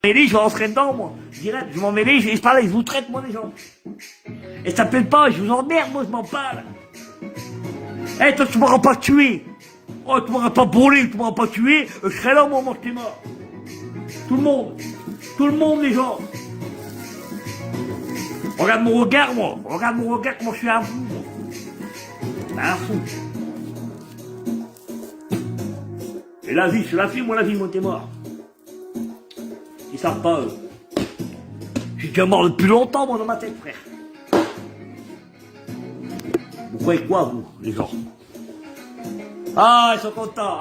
mêler, je vais rentrer dedans, moi. Direct, je m'en mêler, je parle, je vous traite, moi, les gens. Et ça plaît pas, je vous emmerde, moi, je m'en parle. Eh, toi, tu m'auras pas tué. Oh, tu m'auras pas brûlé, tu m'auras pas tué, je serai là, moi, t'es mort. Tout le monde. Tout le monde, les gens. Regarde mon regard, moi. Regarde mon regard, comment je suis un fou, moi. Un fou. Et la vie, c'est la vie, moi, t'es mort. Ils savent pas, eux. Je suis déjà mort depuis longtemps, moi, dans ma tête, frère. Vous croyez quoi, vous, les gens? Ah, ils sont contents,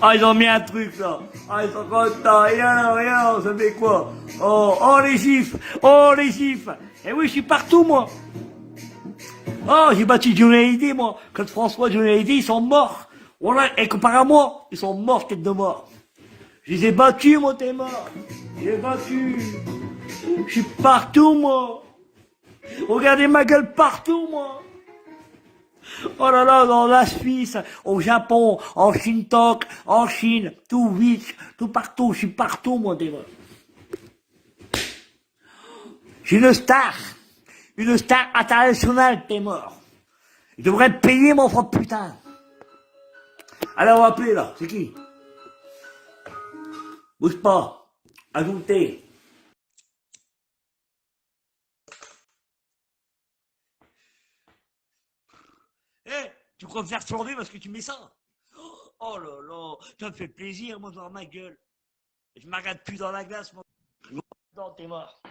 Ah, ils ont mis un truc, là. Ah, ils sont contents, et alors, ça fait quoi? Oh, les gifs, Et oui, je suis partout, moi. Oh, j'ai battu Johnny Hallyday, moi. Quand François Johnny Hallyday, ils sont morts. Voilà, et comparé à moi, ils sont morts, tête de mort. Je les ai battus, moi, t'es mort. J'ai battu. Je suis partout, moi. Regardez ma gueule partout, moi. Oh là là, dans la Suisse, au Japon, en Shintok, en Chine, tout vite, tout partout, je suis partout, moi, t'es mort. Je suis une star internationale, t'es mort. Je devrais me payer, mon frère, putain. Allez, on va appeler, là, c'est qui? Bouge pas. Ajoutez. Eh, tu crois me faire flamber parce que tu mets ça? Oh là là, ça me fait plaisir, moi, de voir ma gueule. Je me regarde plus dans la glace, moi. Non, t'es mort.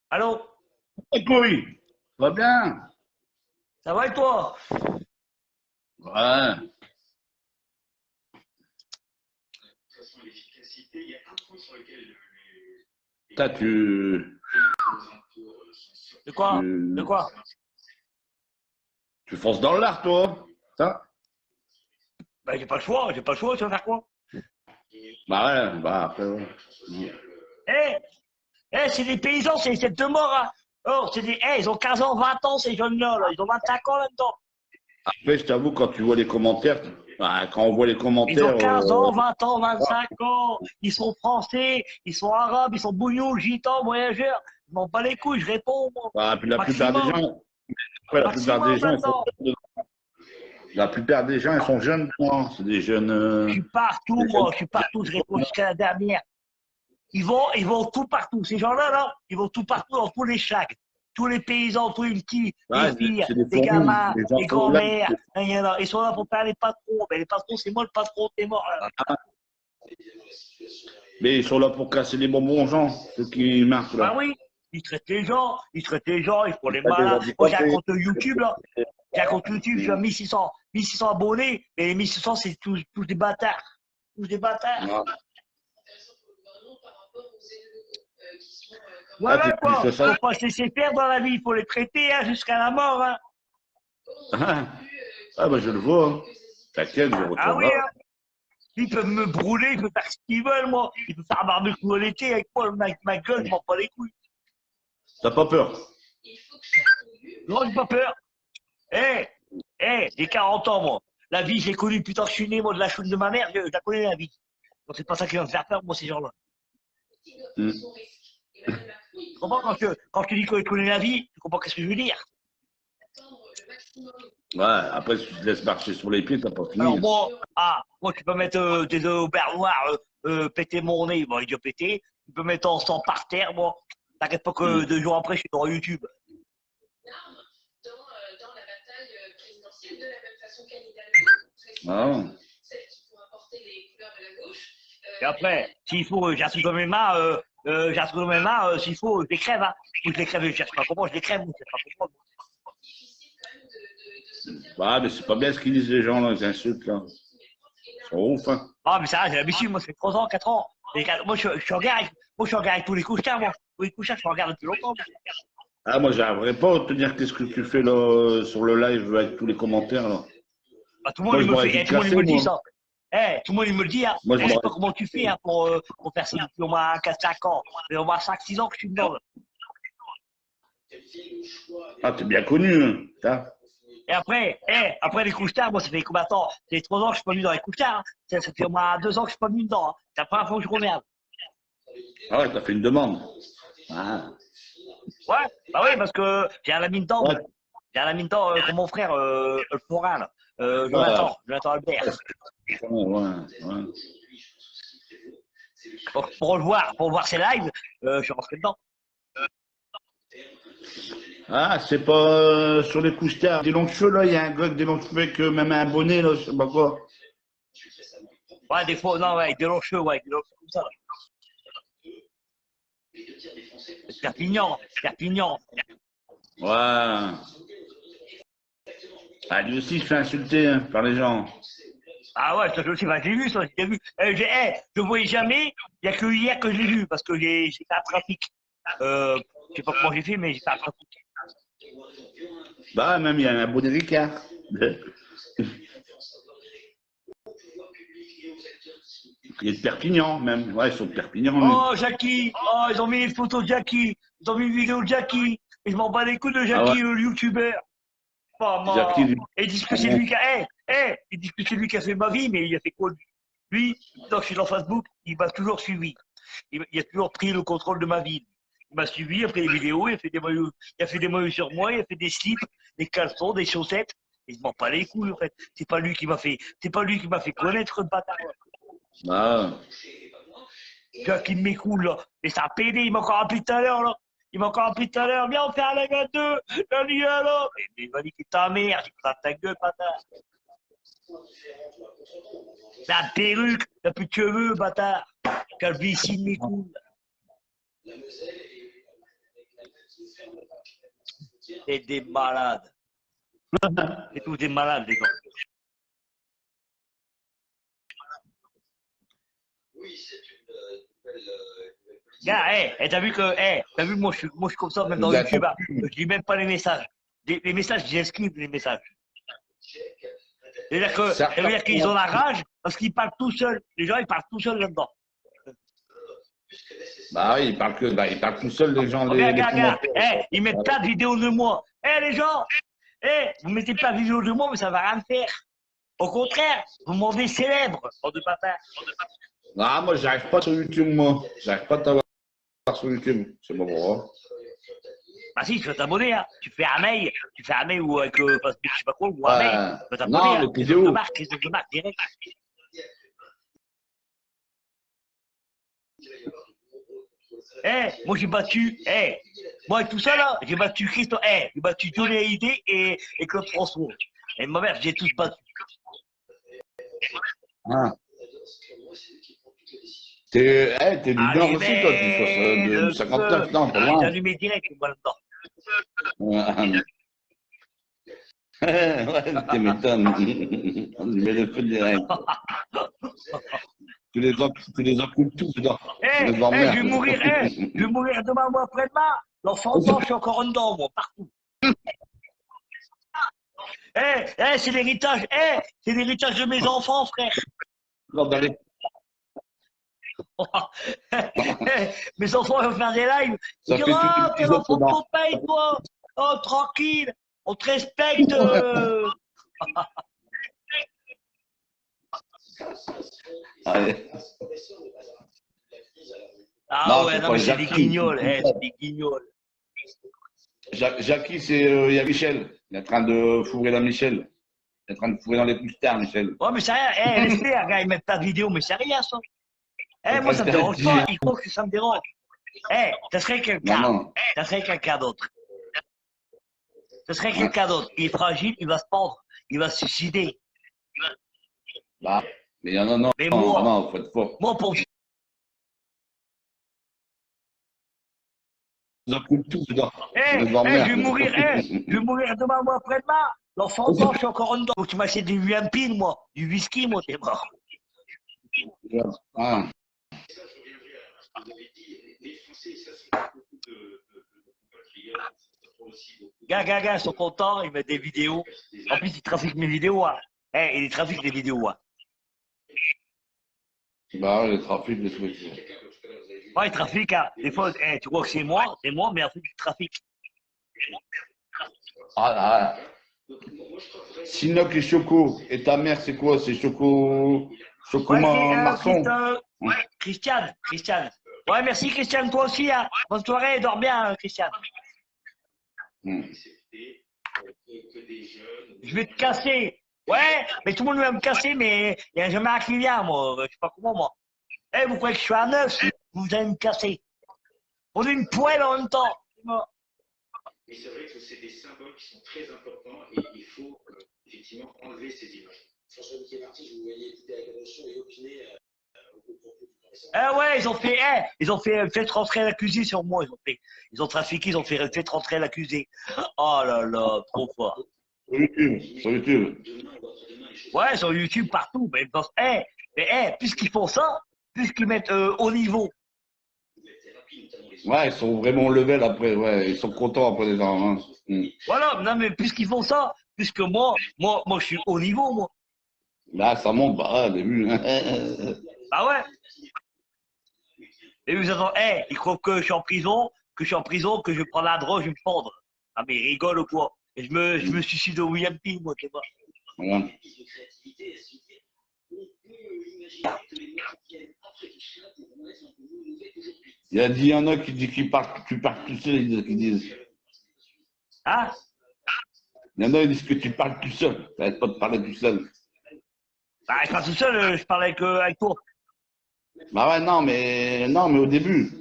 Allô? Oui, va bien. Ça va et toi? Ouais. Toi, De quoi? De tu, quoi? tu fonces dans l'art, toi. Ça? Ben, j'ai pas le choix, tu vas faire quoi? Bah ouais, bah après, ouais. Eh, c'est des paysans, c'est les têtes de mort, hein. Oh, c'est des, ils ont 15 ans, 20 ans, ces jeunes-là, là. Ils ont 25 ans là-dedans. Après, je t'avoue, quand tu vois les commentaires, bah, quand on voit les Ils ont commentaires, 15 ans, 20 ans, 25 ans. Ils sont français, ils sont arabes, ils sont bougnous, gitans, voyageurs. Je m'en bats les couilles, je réponds, moi. bah, puis la plupart des Maximum, gens, après, la plupart des maximum gens, ils sont maintenant. jeunes. La plupart des gens, ils sont jeunes, moi. C'est des jeunes, Je suis partout, des moi, jeunes. je suis partout, je réponds jusqu'à la dernière. Ils vont tout partout. Ces gens-là, là, ils vont tout partout dans tous les chacs. Tous les paysans, tous les petits, les Ouais, filles, c'est des les fourmis. gamins, Les gens les sont là. grands-mères. Ils sont là pour faire les patrons. Mais les patrons, c'est moi le patron, t'es mort. Là. Mais ils sont là pour casser les bonbons aux gens, ceux qui marquent Bah là. oui, ils traitent les gens, ils font Ils les traitent les malins. Moi, j'ai un handicapés. compte YouTube, là. J'ai un compte YouTube, je suis à 1600 abonnés. Et les 1600, c'est tous des bâtards. Tous des bâtards. Ah, ah, Voilà, t'es plus quoi. que ça. Faut pas se laisser faire dans la vie. Il faut les traiter, hein, jusqu'à la mort, hein. Ah, ah, bah je le vois, hein. T'inquiète, je Ah oui, retiendrai. hein. Ils peuvent me brûler, ils peuvent faire ce qu'ils veulent, moi. Ils peuvent faire un barbecue à l'été avec moi, ma gueule, je m'en bats les couilles. T'as pas peur? Non, j'ai pas peur. Eh, j'ai 40 ans, moi. La vie, j'ai connu, putain, je suis né, moi, de la choune de ma mère, je la connais, la vie. Donc, c'est pas ça qui va me faire peur, moi, ces gens-là. Hmm. Tu comprends quand je te dis que je connais la vie, tu comprends qu'est-ce que je veux dire? Ouais, après, si tu te laisses marcher sur les pieds, t'as pas Alors, fini. moi, tu peux mettre des aubert noirs, péter mon nez, bon, il est déjà pété. Tu peux mettre en sang par terre, moi. T'inquiète pas que 2 jours après, je suis dans YouTube. Ah, Et après, s'il faut, j'ai un truc dans mes mains, s'il faut, je les crève, hein. Ou je les crève, je cherche pas comment, je les crève, je sais pas comment. bah, mais c'est pas bien ce qu'ils disent les gens, là, les insultes, là. Ils sont ouf, hein. Ah, mais ça, j'ai l'habitude, moi, ça fait 3 ans, 4 ans. Moi, je suis en guerre avec tous les couchards, moi. Tous les couchards, je suis en guerre depuis longtemps. Ah, moi, j'arriverais pas à te dire qu'est-ce que tu fais, là, sur le live avec tous les commentaires, là. Bah, tout le monde, Moi, il je me m'aurais fait, vite tout le monde, il me cassé, le dit, moi. ça. Tout le monde, il me le dit, hein. Moi, je Je sais pas m'aurais. comment tu fais, hein, pour faire ça depuis au moins 4-5 ans. Mais au moins 5-6 ans que je suis dedans. Ah, t'es bien connu, hein. Et après, après les couches-tard, moi, ça fait combien de temps? Ça fait 3 ans que je suis pas venu dans les couches-tard. Hein. Ça fait au moins 2 ans que je suis pas venu dedans. Hein. C'est la première fois que je reviens. Ah ouais, t'as fait une demande. Ah. Ouais, bah oui, parce que j'ai un ami dedans, Ouais, moi. J'ai un ami dedans comme mon frère, le forain, là. ouais, Jonathan Albert. ouais. Pour voir ses lives, je suis rentré dedans. Ah, c'est pas sur les couches tard. Des longs cheveux, là, il y a un gars avec des longs cheveux avec même un bonnet, là, je sais pas quoi. Ouais, des fois, non, ouais, avec des longs cheveux, ouais, avec des longs cheveux comme ça. Là. Perpignan. Ouais. Ah, lui aussi, il se fait insulter hein, par les gens. Ah ouais, ça, je aussi, bah, j'ai vu ça, j'ai vu. Je voyais jamais, il n'y a que hier que je l'ai vu, parce que j'ai fait un trafic. Je sais pas comment j'ai fait, mais j'ai fait un trafic. Bah, même, il y a un bonnet Ricard. Il est de Perpignan, même. Ouais, ils sont de Perpignan, lui. Oh, Jackie! Oh, ils ont mis une photo de Jackie! Ils ont mis une vidéo de Jackie! Et je m'en bats les couilles de Ah ouais, Jackie, le youtubeur! Jackie, Maman! lui. Et ils disent que c'est lui qui a. Ils disent que c'est lui qui a fait ma vie, mais il a fait quoi lui? Lui, quand je suis dans Facebook, il m'a toujours suivi. Il a toujours pris le contrôle de ma vie. Il m'a suivi, il a fait des vidéos, il a fait des maillots sur moi, il a fait des slips, des caleçons, des chaussettes. Et je m'en bats les couilles, en fait. C'est pas lui qui m'a fait connaître le bâtard. Ah, Qui m'écoule, là. Et ça a pédé, il m'a encore appelé tout à l'heure, là. Il m'a encore appelé tout à l'heure. Viens, on fait un live à deux. La nuit, là. Mais il m'a dit que ta mère. J'ai pris ta gueule, bâtard. La perruque, t'as plus de cheveux, bâtard. Calvitie de mes couilles. C'est des malades. C'est tous des malades, les gens. Gars, t'as vu que, t'as vu, moi, je suis comme ça, même dans YouTube, hein. Je lis même pas les messages. Les messages, j'esquive les messages. Ça veut dire qu'ils ont la rage parce qu'ils parlent tout seuls. Les gens, ils parlent tout seuls là-dedans. bah oui, il parle tout seul, les gens, Regarde, ils mettent plein de vidéos de moi. Les gens, vous mettez plein de vidéos de moi, mais ça va rien faire. Au contraire, vous m'en rendez célèbre, bande de papa. Ah, moi, j'arrive pas sur YouTube, moi. J'arrive pas à t'avoir sur YouTube. C'est bon, bon. Bah si, tu vas t'abonner, hein. Tu fais un mail ou avec Facebook, je sais pas quoi, ou un mail. Tu vas t'abonner, non, hein. les vidéos. Les autres de marque, direct. Moi j'ai battu, moi tout ça là, j'ai battu Christo, j'ai battu Johnny Hallyday et Claude François. Et ma mère, j'ai tous battu. Ah. T'es leader aussi, toi, du 59, non, pas loin. J'ai allumé direct, moi là-dedans. Ouais, tu m'étonnes. On met le feu direct. Tu les encoules tous dedans. Je vais mourir demain ou après-demain. L'enfant je suis encore en dedans, moi, partout. C'est l'héritage, c'est l'héritage de mes enfants, frère. Mes enfants vont faire des lives. Ils disent, oh, t'es l'enfant de ton paye, toi. Oh, tranquille, on te respecte. Ah non, ouais, non, mais c'est des guignols, c'est des guignols. Jackie, il y a Michel. Il est en train de fourrer dans Michel. Il est en train de fourrer dans les poussières, Michel. Ouais, mais c'est rien. Laisse faire, gars, ils mettent pas de vidéo, mais c'est rien, ça. Moi, ça me dérange pas. Il faut que ça me dérange. Ça serait quelqu'un. Ça serait quelqu'un d'autre. Ce serait quelqu'un d'autre. Il est fragile, il va se pendre, il va se suicider. Bah, mais non, mais moi, non, faut être fort. Moi, pour je vais mourir demain, moi, après-demain. L'enfant, je suis encore en dedans. Faut que tu m'achètes du Wimpin, moi. Du whisky, moi, t'es mort. Ah. Gars, ils sont contents, ils mettent des vidéos. En plus, ils trafiquent mes vidéos. Hein. Ils trafiquent des vidéos. Hein. Bah, ils trafiquent des trucs. Ouais, ils trafiquent. Hein. Des fois, tu crois que c'est moi, mais en fait, ils trafiquent. Ah, Sinoc et Choco. Et ta mère, c'est quoi? C'est Choco. Choco Ouais, c'est Marson. ouais, Christiane, Christiane. Ouais, merci Christiane, toi aussi. Hein. Bonne soirée, dors bien, Christiane. Hmm. Je vais te casser. Ouais, mais tout le monde va me casser, mais il n'y a jamais un qui vient, moi. Je sais pas comment, moi. Eh, vous croyez que je suis un œuf? Vous allez me casser. On est une poêle en même temps. Et c'est vrai que c'est des symboles qui sont très importants et il faut effectivement enlever ces images. François-Michel Marty, je vous voyais écouter avec attention et opiner au propos du professeur. Ah ouais, ils ont fait rentrer l'accusé sur moi. Ils ont trafiqué, ils ont fait rentrer l'accusé. Oh là là, trop fort. Sur YouTube. Sur YouTube. Ouais, sur YouTube partout. Mais puisqu'ils font ça, puisqu'ils mettent au niveau. Ouais, ils sont vraiment au level après. Ouais, ils sont contents après les gens. Hein. Hmm. Voilà, non mais puisqu'ils font ça, puisque moi, je suis au niveau, moi. Là, ça monte, bah, au début. Bah ouais. Et vous attendez, ils croient que je suis en prison, que je prends la drogue, je vais me fendre. Ah mais ils rigolent ou quoi? Et je me suicide au William P, moi, tu vois. Voilà. Il y en a qui disent qu'ils parlent, tu parles tout seul, ils disent. Hein? Il y en a qui disent que tu parles tout seul. T'arrêtes pas de parler tout seul. Bah, je suis pas tout seul, je parle avec toi. Bah ouais, non, mais au début.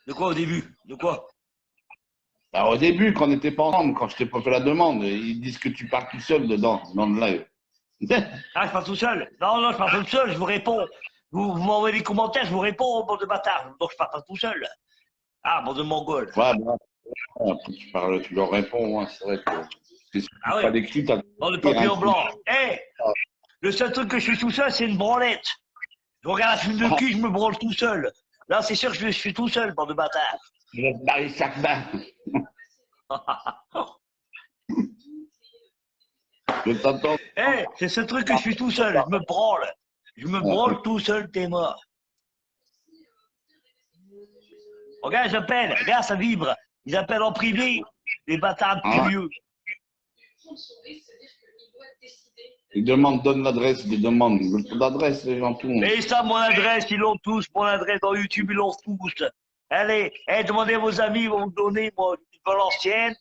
De quoi au début? De quoi? Bah, au début, quand on n'était pas ensemble, quand je t'ai pas fait la demande, ils disent que tu parles tout seul dedans, dans le live. Ah, je parle tout seul? Non, non, je parle pas tout seul, je vous réponds. Vous m'envoyez des commentaires, je vous réponds, bande de bâtards. Donc je parle pas tout seul. Ah, bande de mongols. Ouais, bah, après tu parles, tu leur réponds, hein, c'est vrai que si tu Ah pas oui, d'écrit, t'as bande de papillons blancs. Eh, le seul truc que je suis tout seul, c'est une branlette. Je regarde la film de cul, je me branle tout seul. Là, c'est sûr que je suis tout seul, bande de bâtards. Barry Sakba. Je t'entends. Eh, c'est ce truc que je suis tout seul, je me branle. Je me branle tout seul, t'es mort. Regarde, j'appelle, regarde, ça vibre. Ils appellent en privé, les bâtards curieux. Ils demandent, donne l'adresse, ils demandent. Ils veulent pas d'adresse, les gens, tout. Mais ça, mon adresse, ils l'ont tous. Mon adresse dans YouTube, ils l'ont tous. Allez, demandez à vos amis, ils vont me donner, moi, Valenciennes.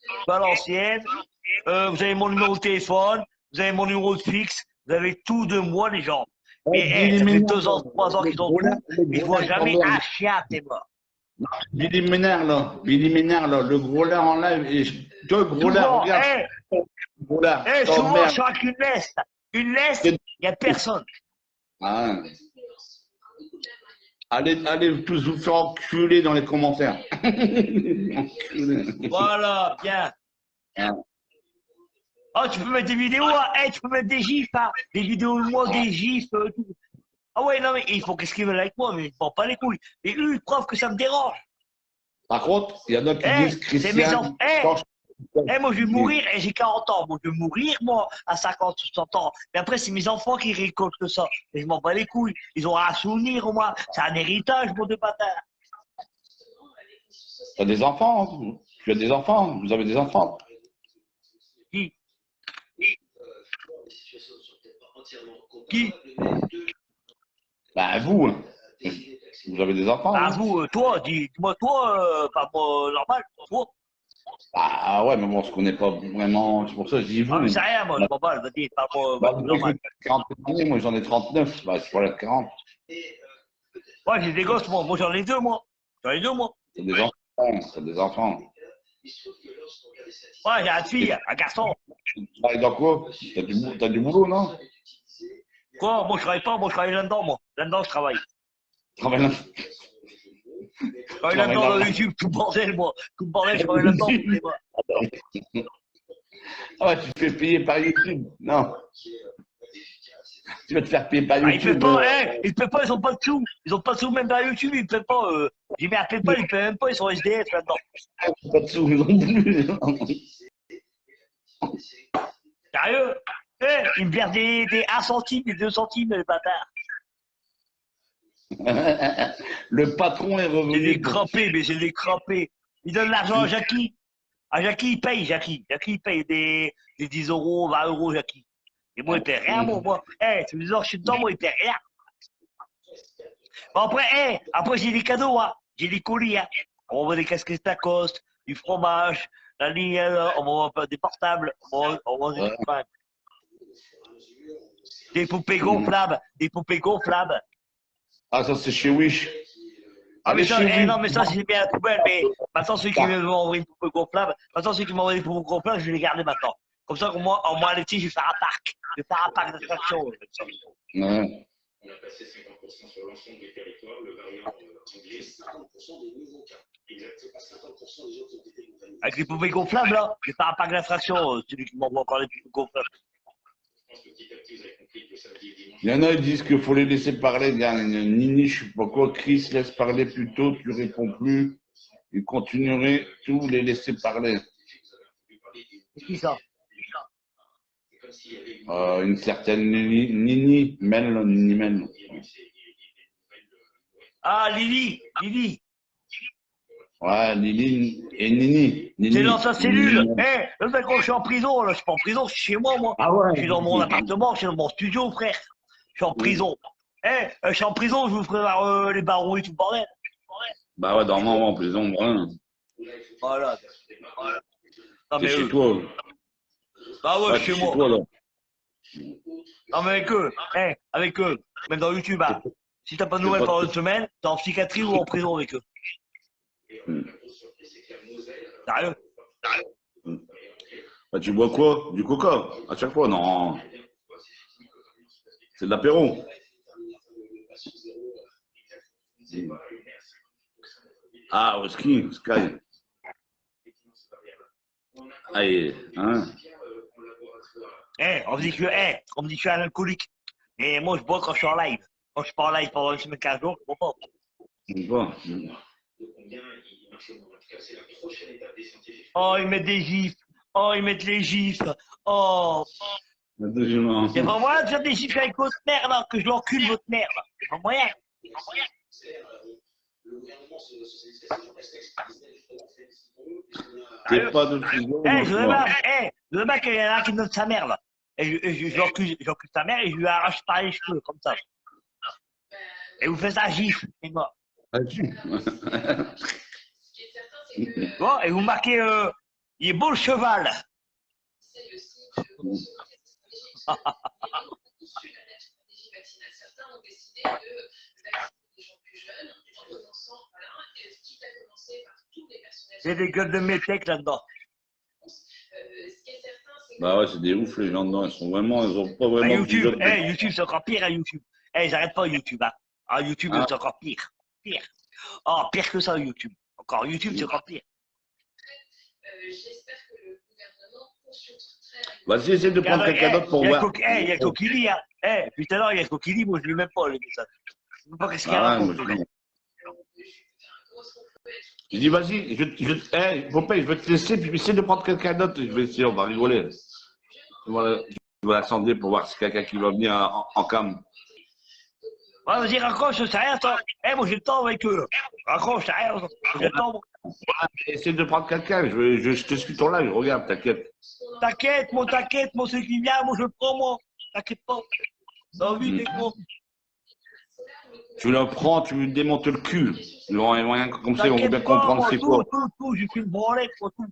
Vous avez mon numéro de téléphone, vous avez mon numéro de fixe, vous avez tout de moi, les gens. Mais ça fait 2 ans, 3 ans qu'ils ont tout, mais je vois jamais un chien, t'es mort. Billy Ménard, là. Billy Ménard, là. Le gros lard en live. Et toi, gros lard, regarde. Gros lard. Souvent, je suis avec une leste. Une leste, il n'y a personne. Ah. Allez tous vous faire enculer dans les commentaires. Voilà, bien. Ah. Oh, tu peux mettre des vidéos, hein. Tu peux mettre des gifs, hein. Des vidéos de moi, des gifs, tout. Ah ouais, non, mais ils font qu'est-ce qu'ils veulent avec moi, mais ils ne font pas les couilles. Et eux, ils prouvent que ça me dérange. Par contre, il y en a qui disent c'est mes Christian. enfants. Moi, je vais mourir, et j'ai 40 ans. Moi, je vais mourir, moi, à 50, 60 ans. Mais après, c'est mes enfants qui récoltent ça. Et je m'en bats les couilles. Ils ont un souvenir, au moins. C'est un héritage, mon de bâtard. Tu as des enfants, hein. Tu as des enfants, vous avez des enfants. Qui? Qui? Bah, vous, hein. Vous avez des enfants. Bah, hein. vous, toi, dis-moi, toi, pas moi, normal, toi. Ah ouais, mais bon, on se connaît pas vraiment. C'est pour ça que je dis vous. Ah, mais c'est rien, moi, je m'en bats, vas-y, parle-moi, Bah, normal. 40 années, moi j'en ai 39. Bah, je pourrais être 40. Ouais, j'ai des gosses, moi. Moi, j'en ai 2, moi. J'en ai 2, moi. C'est des enfants. C'est des enfants. Ouais, j'ai une fille, un garçon. Tu travailles dans quoi? T'as du boulot, non? Quoi? Moi, je travaille pas, moi, je travaille là-dedans, moi. Là-dedans, je travaille. Tu travailles là. Je travaille là-dedans dans YouTube, tout bordel, moi. Tout bordel, je travaille là-dedans, c'est moi. Ah ouais, tu te fais payer par YouTube. Non. Tu vas te faire payer par Ah, YouTube. ils paient pas, ils paient pas, ils ont pas de sous. Ils ont pas de sous, même par YouTube, ils paient pas. J'ai mis à PayPal, ils paient même pas, ils sont SDF là-dedans. Pas de sous, ils ont plus. Sérieux? Ils me versent des 1 centime, des 2 centimes, les bâtards. Le patron est C'est revenu. des crapés, mais c'est des crapés. Il donne l'argent à Jackie. À Jackie, il paye, Jackie. Jackie, il paye des 10 euros, 20 euros, Jackie. Et moi, il paye rien, moi. Tous les ans, je suis dedans, moi, il paye rien. Bon, après, après j'ai des cadeaux, hein. J'ai des colis, hein. On voit des casquettes Lacoste, du fromage, la ligne, on voit des portables, on voit des trucs. Des poupées gonflables, des poupées gonflables. Ah, ça, c'est chez Wish. Ah, mais Allez ça, chez Wish. non, mais ça, c'est bien la poubelle, mais maintenant, celui qui veut m'envoyer une poupée gonflable, maintenant, celui qui m'a envoyé une poupée gonflable, je vais les garder maintenant. Comme ça, au moins, les petits, je vais faire un parc. Je vais faire un parc d'attractions. Ouais. On a passé 50% sur l'ensemble des territoires, le variant anglais, 50% des nouveaux cas. Exactement, 50% des gens qui ont été contaminés. Avec les poupées gonflables, là, je vais faire un parc d'attractions, celui qui m'envoie encore les poupées gonflables. Je pense que petit à petit, vous avez compris que samedi et dimanche. Il y en a, ils disent qu'il faut les laisser parler. Il y a Nini, je sais pas quoi. Chris, laisse parler plus tôt, tu réponds plus. Il continuerait tout les laisser parler. C'est qui ça? Une certaine Nini Mel. Ah, Lily, Lily. Ouais, Lily et Nini. C'est dans sa cellule. Le mec, quand je suis en prison, là, je suis pas en prison, je suis chez moi, moi. Ah ouais. Je suis dans mon appartement, je suis dans mon studio, frère. Je suis en prison. Je suis en prison, je vous ferai les barreaux et tout le bordel. Bah ouais, normalement en prison, rien. Voilà. Non, C'est mais chez toi. Ah ouais, chez moi. Toi, là. Non, mais avec eux, même dans YouTube, hein. Si t'as pas de nouvelles pendant une semaine, t'es en psychiatrie ou en prison avec eux. Sérieux? Bah, tu bois quoi? Du coca? À chaque fois? Non. C'est de l'apéro. Ah, au ski, Sky. Allez, hein? On me dit que je suis un alcoolique. Et moi, je bois quand je suis en live. Quand je suis pas en live pendant une semaine, 15 jours, je bois pas. Oh, ils mettent des gifs. Oh, ils mettent les gifs. Oh. C'est pas moyen de faire des gifs avec votre mère, là, que je l'encule, votre mère, là. C'est pas moyen. T'es pas de prison. Je veux bien qu'il y en a un qui donne sa mère, là. Et je l'encule sa mère et je lui arrache par les cheveux, comme ça. Et vous faites ça gif, c'est moi. Bon, et vous marquez, il est beau le cheval. C'est des gueules de métèques là-dedans. Bah ouais, c'est des ouf les gens dedans, ils ont pas vraiment. YouTube, YouTube c'est encore pire à YouTube. Ils arrêtent pas YouTube, hein. Ah, YouTube c'est encore pire. Pire. Oh, pire que ça YouTube. Encore YouTube c'est encore pire. J'espère que le gouvernement consultera. Vas-y, essaie de prendre quelqu'un d'autre pour voir. Il y a Coquili, hein. Puis tout à l'heure, il y a Coquili, moi je lui mets pas les messages. Je sais pas qu'est-ce qu'il y a raconté. Je dis, vas-y, Popeye, je vais te laisser, puis essaie de prendre quelqu'un d'autre. Je vais essayer, on va rigoler. Je vais l'accender pour voir si c'est quelqu'un qui va venir en cam. Ouais, vas-y, raccroche, c'est rien, toi. Moi j'ai le temps avec eux. Raccroche, c'est rien, j'ai le temps. Essaie de prendre quelqu'un, je te suis ton live, regarde, t'inquiète. T'inquiète, moi c'est qui vient, moi je le prends, moi. T'inquiète pas. Non, oui, t'es con. Tu le prends, tu lui démontes le cul. Ils vont rien comme ça, ils vont bien comprendre c'est quoi. Tout, j'ai fait une branlette, moi, tout.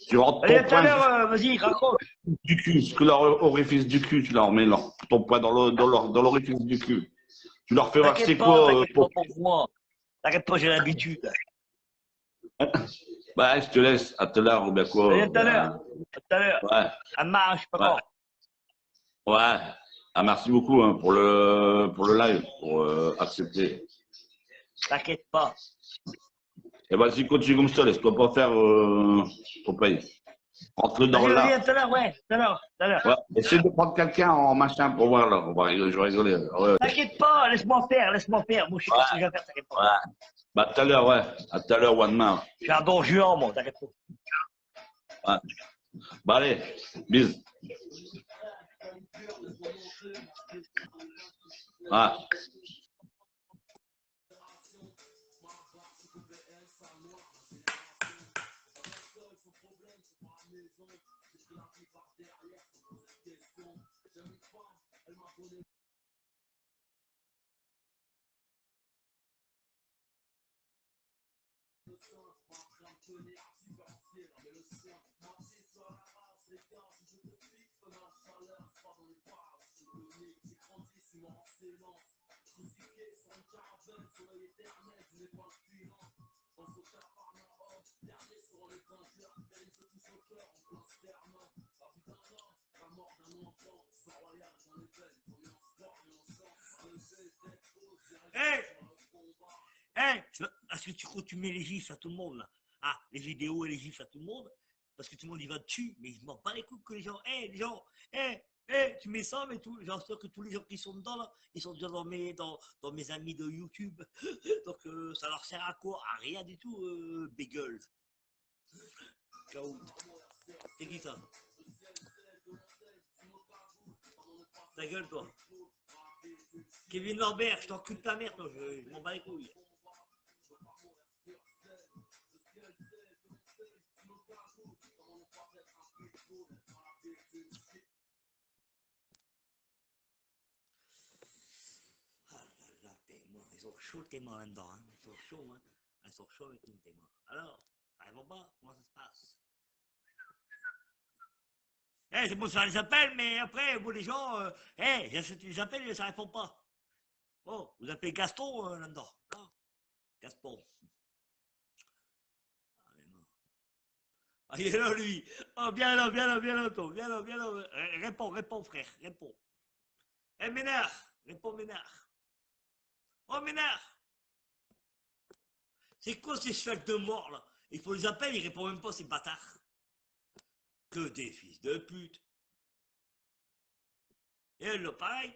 Tu rentres Allez, ton tout à poing l'heure, vas-y, raccroche. du cul, parce que leur orifice du cul, tu leur mets ton poing dans l'orifice du cul. Tu leur fais voir c'est quoi. T'inquiète pas pour moi. T'inquiète pas, j'ai l'habitude. Bah, je te laisse. À tout à l'heure, ou bien quoi. Allez, à tout à l'heure. À tout à l'heure. Ouais. À marche, je sais pas quand. Ouais. Ah, merci beaucoup hein, pour le live, pour accepter. T'inquiète pas. Et vas-y, continue comme ça, laisse-toi pas faire Popeye. Rentre dans Vas-y, là. tout à l'heure, ouais, tout à l'heure. Ouais. Essaye de prendre quelqu'un en machin pour voir là. Je vais rigoler. Ouais. T'inquiète pas, laisse-moi faire. Moi, je sais pas ce que je vais faire, t'inquiète pas. Ouais. Bah, tout à l'heure, ouais. À tout à l'heure, one man. Je suis un don juan, moi, t'inquiète pas. Ouais. Bah, allez, bis. Ouais. Parce que tu mets les gifs à tout le monde là. Ah, les vidéos et les gifs à tout le monde. Parce que tout le monde y va dessus, mais ils m'en pas les coups que les gens. Les gens, tu mets ça, mais tout. J'en sûr que tous les gens qui sont dedans là, ils sont déjà dans mes amis de YouTube. Donc ça leur sert à quoi? À rien du tout, Bagel. Ciao. C'est qui ça? Ta gueule, toi. Kevin Norbert, je t'encule ta mère, toi, je m'en bats les couilles. Ah là là, t'es mort. Ils sont chauds tes morts là-dedans, hein. Ils sont chauds, hein. Ils sont chauds avec nous, tes morts. Alors, ça répond pas? Comment ça se passe? C'est bon, ça les appelle, mais après, bon, les gens, j'essaie de les appeler, mais ça répond pas. Oh, vous appelez Gaston là-dedans. Non, Gaston. Ah, il est là, lui. Oh, viens là, toi. Viens là. Réponds, frère, réponds. Ménard, réponds, Ménard. Oh, Ménard. C'est quoi ces chèques de mort, là? Il faut les appeler, ils répondent même pas, ces bâtards. Que des fils de pute. Et elle, là, pareil.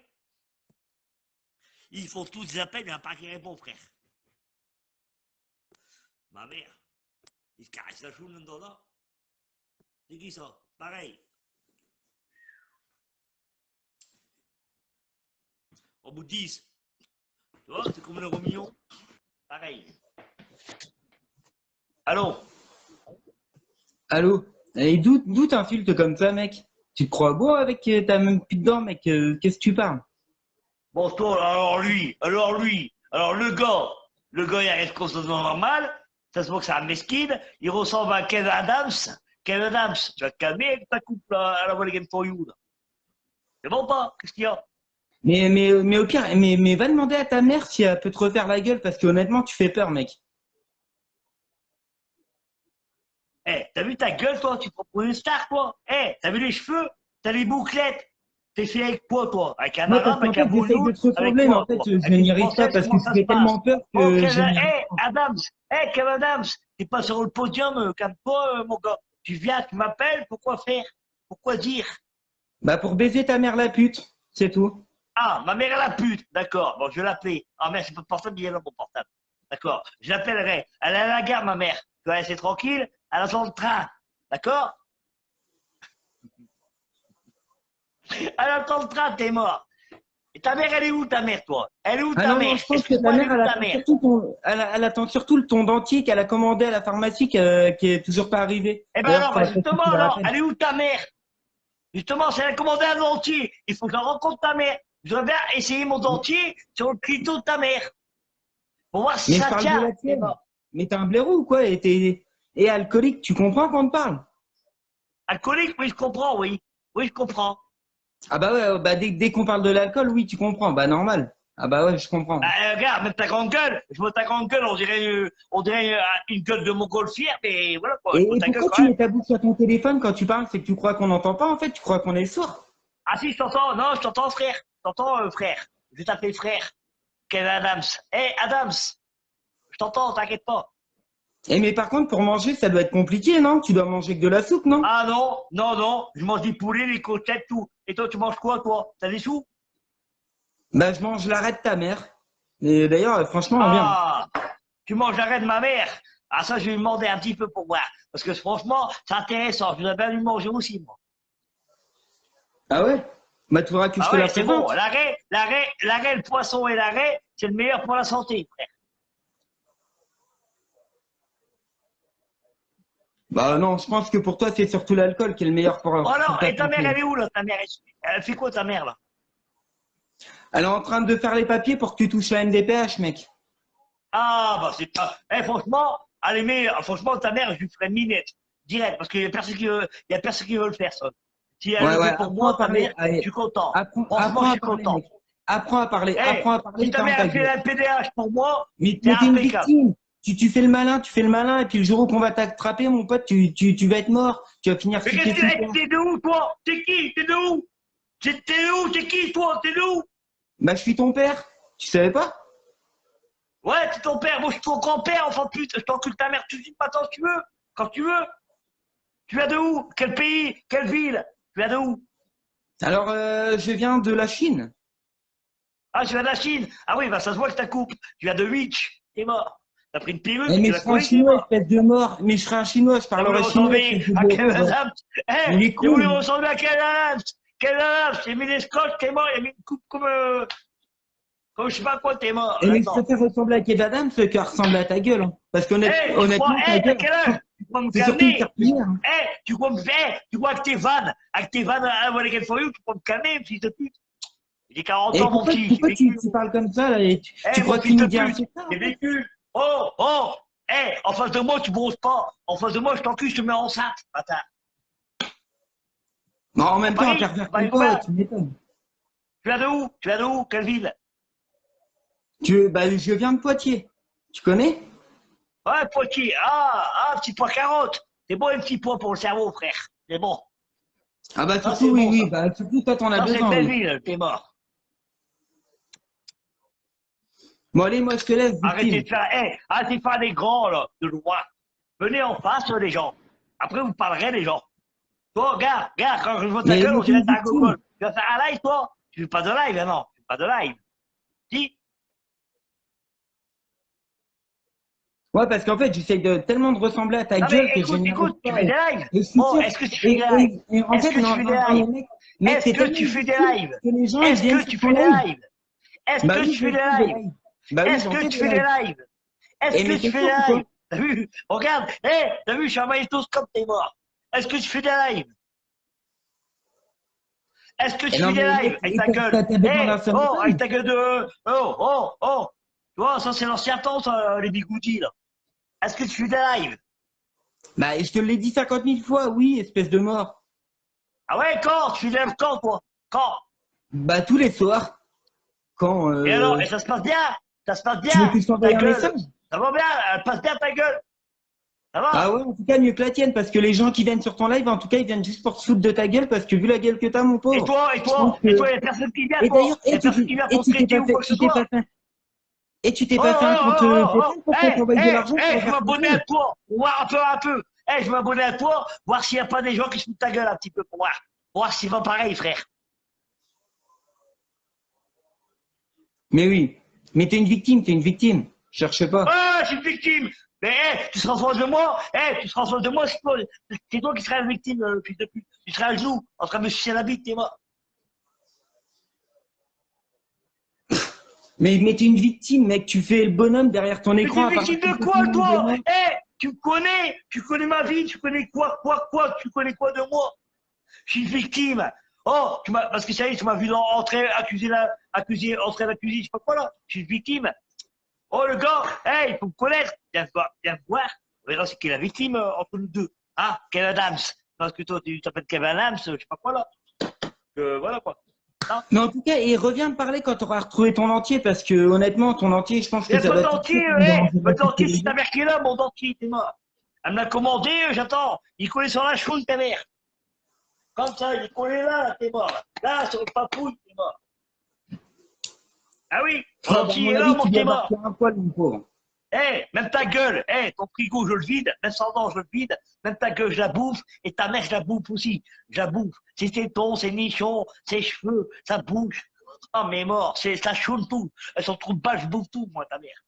Ils font tous des appels, il n'y en a pas qui répond, frère. Ma mère. Il se caresse la choune dans là. C'est qui ça? Pareil. Au bout de 10. Tu vois, c'est comme le Romillon. Pareil. Allô? Allô? Et d'où t'insultes comme ça, mec? Tu te crois beau avec ta même pute dedans, mec? Qu'est-ce que tu parles? Bon, toi, alors le gars, il a une conscience normale, ça se voit que c'est un mesquine, il ressemble à Kevin Adams. Kevin Adams, tu vas te calmer avec ta coupe là, à la Volley Game for You, là. C'est bon pas? Qu'est-ce qu'il y a? Mais au pire, mais va demander à ta mère si elle peut te refaire la gueule, parce que honnêtement, tu fais peur, mec. T'as vu ta gueule, toi? Tu te prends pour une star, toi? T'as vu les cheveux? T'as les bouclettes? T'es fait avec quoi, toi? Avec un Moi, parce arabe, qu'en avec un fait, j'essaye boulot? de te Avec ressembler, mais quoi, en fait, toi? je Avec n'y une arrive pas française, parce que comment je ça se fais passe? tellement peur Oh, que je Kevin, n'y arrive pas. Adams, Kevin Adams, t'es pas sur le podium, calme-toi, mon gars. Tu viens, tu m'appelles, pourquoi faire? Pourquoi dire? Bah, pour baiser ta mère la pute, c'est tout. Ah, ma mère est la pute, d'accord, bon, je vais l'appeler. Ah, merde, c'est pas le portable, il est là, mon portable. D'accord, je l'appellerai. Elle est à la gare, ma mère. Tu vas rester tranquille, elle attend le train, d'accord? Elle attend le train, t'es mort. Et ta mère, elle est où, ta mère, toi? Elle est où, Ah ta non, non, mère? je pense que ta Excuse-moi, elle est mère, où, ta mère? elle attend surtout le ton dentier qu'elle a commandé à la pharmacie qui est toujours pas arrivé. Eh ben D'ailleurs, alors, faudra peut-être que justement, tu la alors, rappelles. elle est où, ta mère? Justement, si elle a commandé un dentier, il faut que je rencontre ta mère. Je voudrais bien essayer mon dentier sur le clito de ta mère. Pour voir si Mais je ça parle de tient. la tienne. Mais t'es un blaireau ou quoi? Et alcoolique, tu comprends quand on te parle? Alcoolique, oui, je comprends, oui. Oui, je comprends. Ah bah ouais, bah dès qu'on parle de l'alcool, oui, tu comprends. Bah normal. Ah bah ouais, je Bah, comprends. regarde, même ta grande gueule, je vois ta grande gueule, on dirait une gueule de montgolfière, mais voilà quoi, je vois Et ta gueule pourquoi quand tu même. mets ta bouche sur ton téléphone quand tu parles? C'est que tu crois qu'on n'entend pas en fait? Tu crois qu'on est sourd? Ah si, je t'entends, non, je t'entends frère, je t'entends frère, je vais t'appeler frère, Kevin Adams. Adams, je t'entends, t'inquiète pas. Et mais par contre, pour manger, ça doit être compliqué, non? Tu dois manger que de la soupe, non? Ah non, non, non, je mange des poulets, des côtelettes, tout. Et toi, tu manges quoi, toi? T'as des sous? Bah je mange l'arrêt de ta mère. Et d'ailleurs, franchement, viens. Ah, tu manges l'arrêt de ma mère? Ah ça, je vais lui demander un petit peu pour voir, parce que franchement, c'est intéressant, je voudrais bien lui manger aussi, moi. Ah ouais? Bah tu voudras que je Ah te la ouais, c'est bon. présente. L'arrêt, le poisson et l'arrêt, c'est le meilleur pour la santé, frère. Bah non, je pense que pour toi, c'est surtout l'alcool qui est le meilleur Oh pour alors, ta et ta mère, santé. elle est où, là, ta mère? Elle fait quoi, ta mère, là? Elle est en train de faire les papiers pour que tu touches la MDPH, mec. Ah, bah, c'est pas. Franchement, Allez, mais franchement, ta mère, je lui ferai minette. Direct, parce qu'il y a personne qui veut le faire, ça. Si elle Ouais, le ouais, fait pour apprends à moi, ta parler. mère, je Allez, suis content. apprends, Franchement, apprends je à suis parler, content. mec. Apprends à parler, Eh, apprends à parler si et ta ferme mère ta a fait gueule. la PDH pour moi, c'est Mais t'es une impeccable. victime. Tu fais le malin, et puis le jour où qu'on va t'attraper, mon pote, tu vas être mort. Tu vas finir Mais fiché qu'est-ce sous que terre. t'es de où, toi? T'es qui? T'es de où? T'es où? T'es qui, toi? T'es de où? Bah, je suis ton père. Tu savais pas? Ouais, c'est ton père, moi je suis ton grand-père, enfin pute, je t'encule ta mère, tu dis pas quand tu veux, quand tu veux. Tu viens de où? Quel pays? Quelle ville? Tu viens de où? Alors, je viens de la Chine. Ah, tu viens de la Chine. Ah oui, bah ça se voit que ta coupe. Tu viens de Witch, t'es mort. T'as pris une Eh, perruque, mais tu je l'as serai un collé, t'es chinois, mort. espèce de mort. Mais je serai un chinois, je T'as voulu parlerai chinois, ressembler espèce à de Kevin pauvre. Adams. Il Eh, est t'as voulu cool. ressembler à Kevin Adams. Kevin Adams, il a mis des scotch, t'es mort, il a mis une coupe comme je sais pas quoi, t'es mort. Et mais je Attends. préfère ressembler à Kev Adams que ressembler à ta gueule. Hein. Parce Eh, tu crois, qu'honnêtement, ta t'as gueule, quel âge? Tu crois me c'est surtout une calmer? serpillière. Hein. Tu crois que tes vannes, I wanna get for you, tu crois me calmer, fils de pute? J'ai 40 Et ans, mon pourquoi, petit, j'ai pourquoi vécu. tu parles comme ça là, et tu Mon crois fils de qu'Inidien, pute, c'est ça j'ai en fait. vécu. Oh, en face de moi, tu bronzes pas. En face de moi, je t'encule, je te mets enceinte, bâtard. Mais en même temps, un Paris, pervers Paris comme toi, quoi? tu m'étonnes. Tu viens de où? Tu viens de où? Quelle ville? Bah, je viens de Poitiers. Tu connais? Ouais, Poitiers. Petit pois carotte. C'est bon, un petit pois pour le cerveau, frère. C'est bon. Ah bah Ça, surtout, c'est oui, bon, oui. ça. Bah surtout, toi, t'en as Ça, c'est besoin, belle oui. ville, t'es mort. Bon, allez, moi, je te laisse, Arrêtez victime. de faire, arrêtez de faire des grands, là, de loin. Venez en face, les gens. Après, vous parlerez, les gens. Toi, regarde, quand je vois ta gueule, Mais on t'es une dirait ta victime. gogole. Tu vas faire un live, toi? Tu fais pas de live, hein, non? Tu fais pas de live. Si? Ouais, parce qu'en fait, j'essaie de tellement de ressembler à ta Non, gueule mais que je n'y arrive écoute, tu pas. fais des lives? Et je suis Bon, sûr. est-ce que tu fais des lives? En Est-ce fait, que tu non, fais des non, non, lives? mec, Est-ce t'es que tellement tu fais des victime lives? que les gens, ils Est-ce viennent que sur tu ton fais des live. lives? Est-ce Bah que oui, tu fais je des fais des lives? lives. Bah oui, Est-ce j'en que fais tu des fais des lives. lives? Est-ce Et mais que tu t'es fais fou des ou quoi? lives? T'as vu? Regarde, t'as vu, je suis un magnétoscope, t'es mort. Est-ce que tu fais des lives? Est-ce que Et tu non, fais des mais lives mec, avec ta gueule? t'as besoin d'un Avec sommeil. ta gueule de... Oh. Tu vois, ça c'est l'ancien temps, ça, les bigoudis, là. Est-ce que tu fais des lives? Bah, je te l'ai dit 50 000 fois, oui, espèce de mort. Ah ouais, quand? Tu fais des lives quand, toi? Quand? Bah, tous les soirs, quand Et alors, et ça se passe bien? Ça se passe tu veux bien? que je t'envoie Ta un gueule? message? Ça va bien? Elle passe bien ta gueule? Ça Ah va? ouais, en tout cas, mieux que la tienne, parce que les gens qui viennent sur ton live, en tout cas, ils viennent juste pour se foutre de ta gueule, parce que vu la gueule que t'as, mon Et pauvre, toi, je pense que... il y a personne qui vient, Et toi? d'ailleurs, Il y a personne qui vient pour te traiter ou quoi que ce soit? Tu t'es pas fait un compte PayPal pour qu'on t'envoie de l'argent pour Je faire ton m'abonner à live? toi, voir un peu. Je m'abonner à toi, voir s'il n'y a pas des gens qui se foutent de ta gueule un petit peu pour voir. Voir s'ils vont pareil, frère. Mais oui, mais t'es une victime. Cherche pas. Ah, je suis une victime. Mais tu seras en face de moi, c'est toi qui seras la victime, fils de pute. Tu seras à genoux, en train de me sucer la bite, t'es mort. Mais t'es une victime, mec, tu fais le bonhomme derrière ton Mais écran. t'es À part victime que tu de fais quoi, tout le monde de toi? moi. Tu connais ma vie, tu connais quoi? Tu connais quoi de moi? Je suis une victime. Oh, parce que ça y est, tu m'as vu entrer, entrer à la cuisine, je sais pas quoi là. Je suis une victime. Oh, le gars, il faut me connaître. Viens me voir. On verra c'est qui est la victime entre nous deux. Hein, Kevin Adams. Parce que toi, tu t'appelles Kevin Adams, je sais pas quoi là. Voilà quoi. Non. Mais en tout cas, et reviens me parler quand tu auras retrouvé ton entier, parce que honnêtement, ton entier, je pense Il n'y que a ça pas va de tout de dentier, suite me déranger pas de de dentier, les c'est ta gens. mère qui est là, mon dentier, t'es mort. Elle me l'a commandé, j'attends. Il collait sur la chouille, ta mère. Comme ça, il est collé là, t'es mort. Là, sur le papouille, t'es mort. Ah oui, mon Ah, bah, à dentier mon est là, avis, mon tu t'es dois mort. partir un poil, mon pauvre. Même ta gueule, ton frigo, je le vide, même sans dents, je le vide, même ta gueule, je la bouffe, et ta mère, je la bouffe aussi. Je la bouffe. C'est ses tons, ses nichons, ses cheveux, sa bouche. Oh, mais mort, ça choule tout. Elles sont trop de balles, je bouffe tout, moi, ta mère.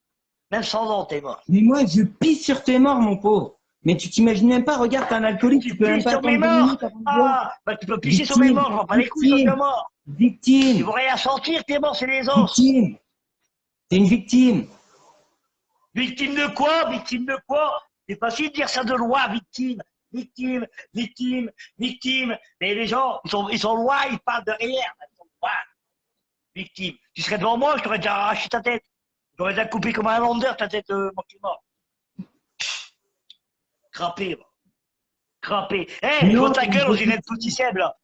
Même sans dents, t'es mort. Mais moi, je pisse sur tes morts, mon pauvre. Mais tu t'imagines même pas, regarde, t'es un alcoolique, tu peux même Pisses pas sur mes attendre 2 morts. minutes avant de boire. Ah, bah tu peux pisser sur mes morts, je vois pas les couilles, sont déjà morts. Ils Victime, vont rien sentir, t'es mort, c'est les os. victime. T'es une victime. Victime de quoi? Victime de quoi? C'est facile de dire ça de loi, victime. Victime. Mais les gens, ils sont loin, ils parlent de rien. Ils sont loin. Victime. Tu serais devant moi, je t'aurais déjà arraché ta tête. J'aurais déjà coupé comme un lander ta tête, mon petit mort. Crapé, va. Crapé. Je vois ta gueule, on dirait le petit Seb, là.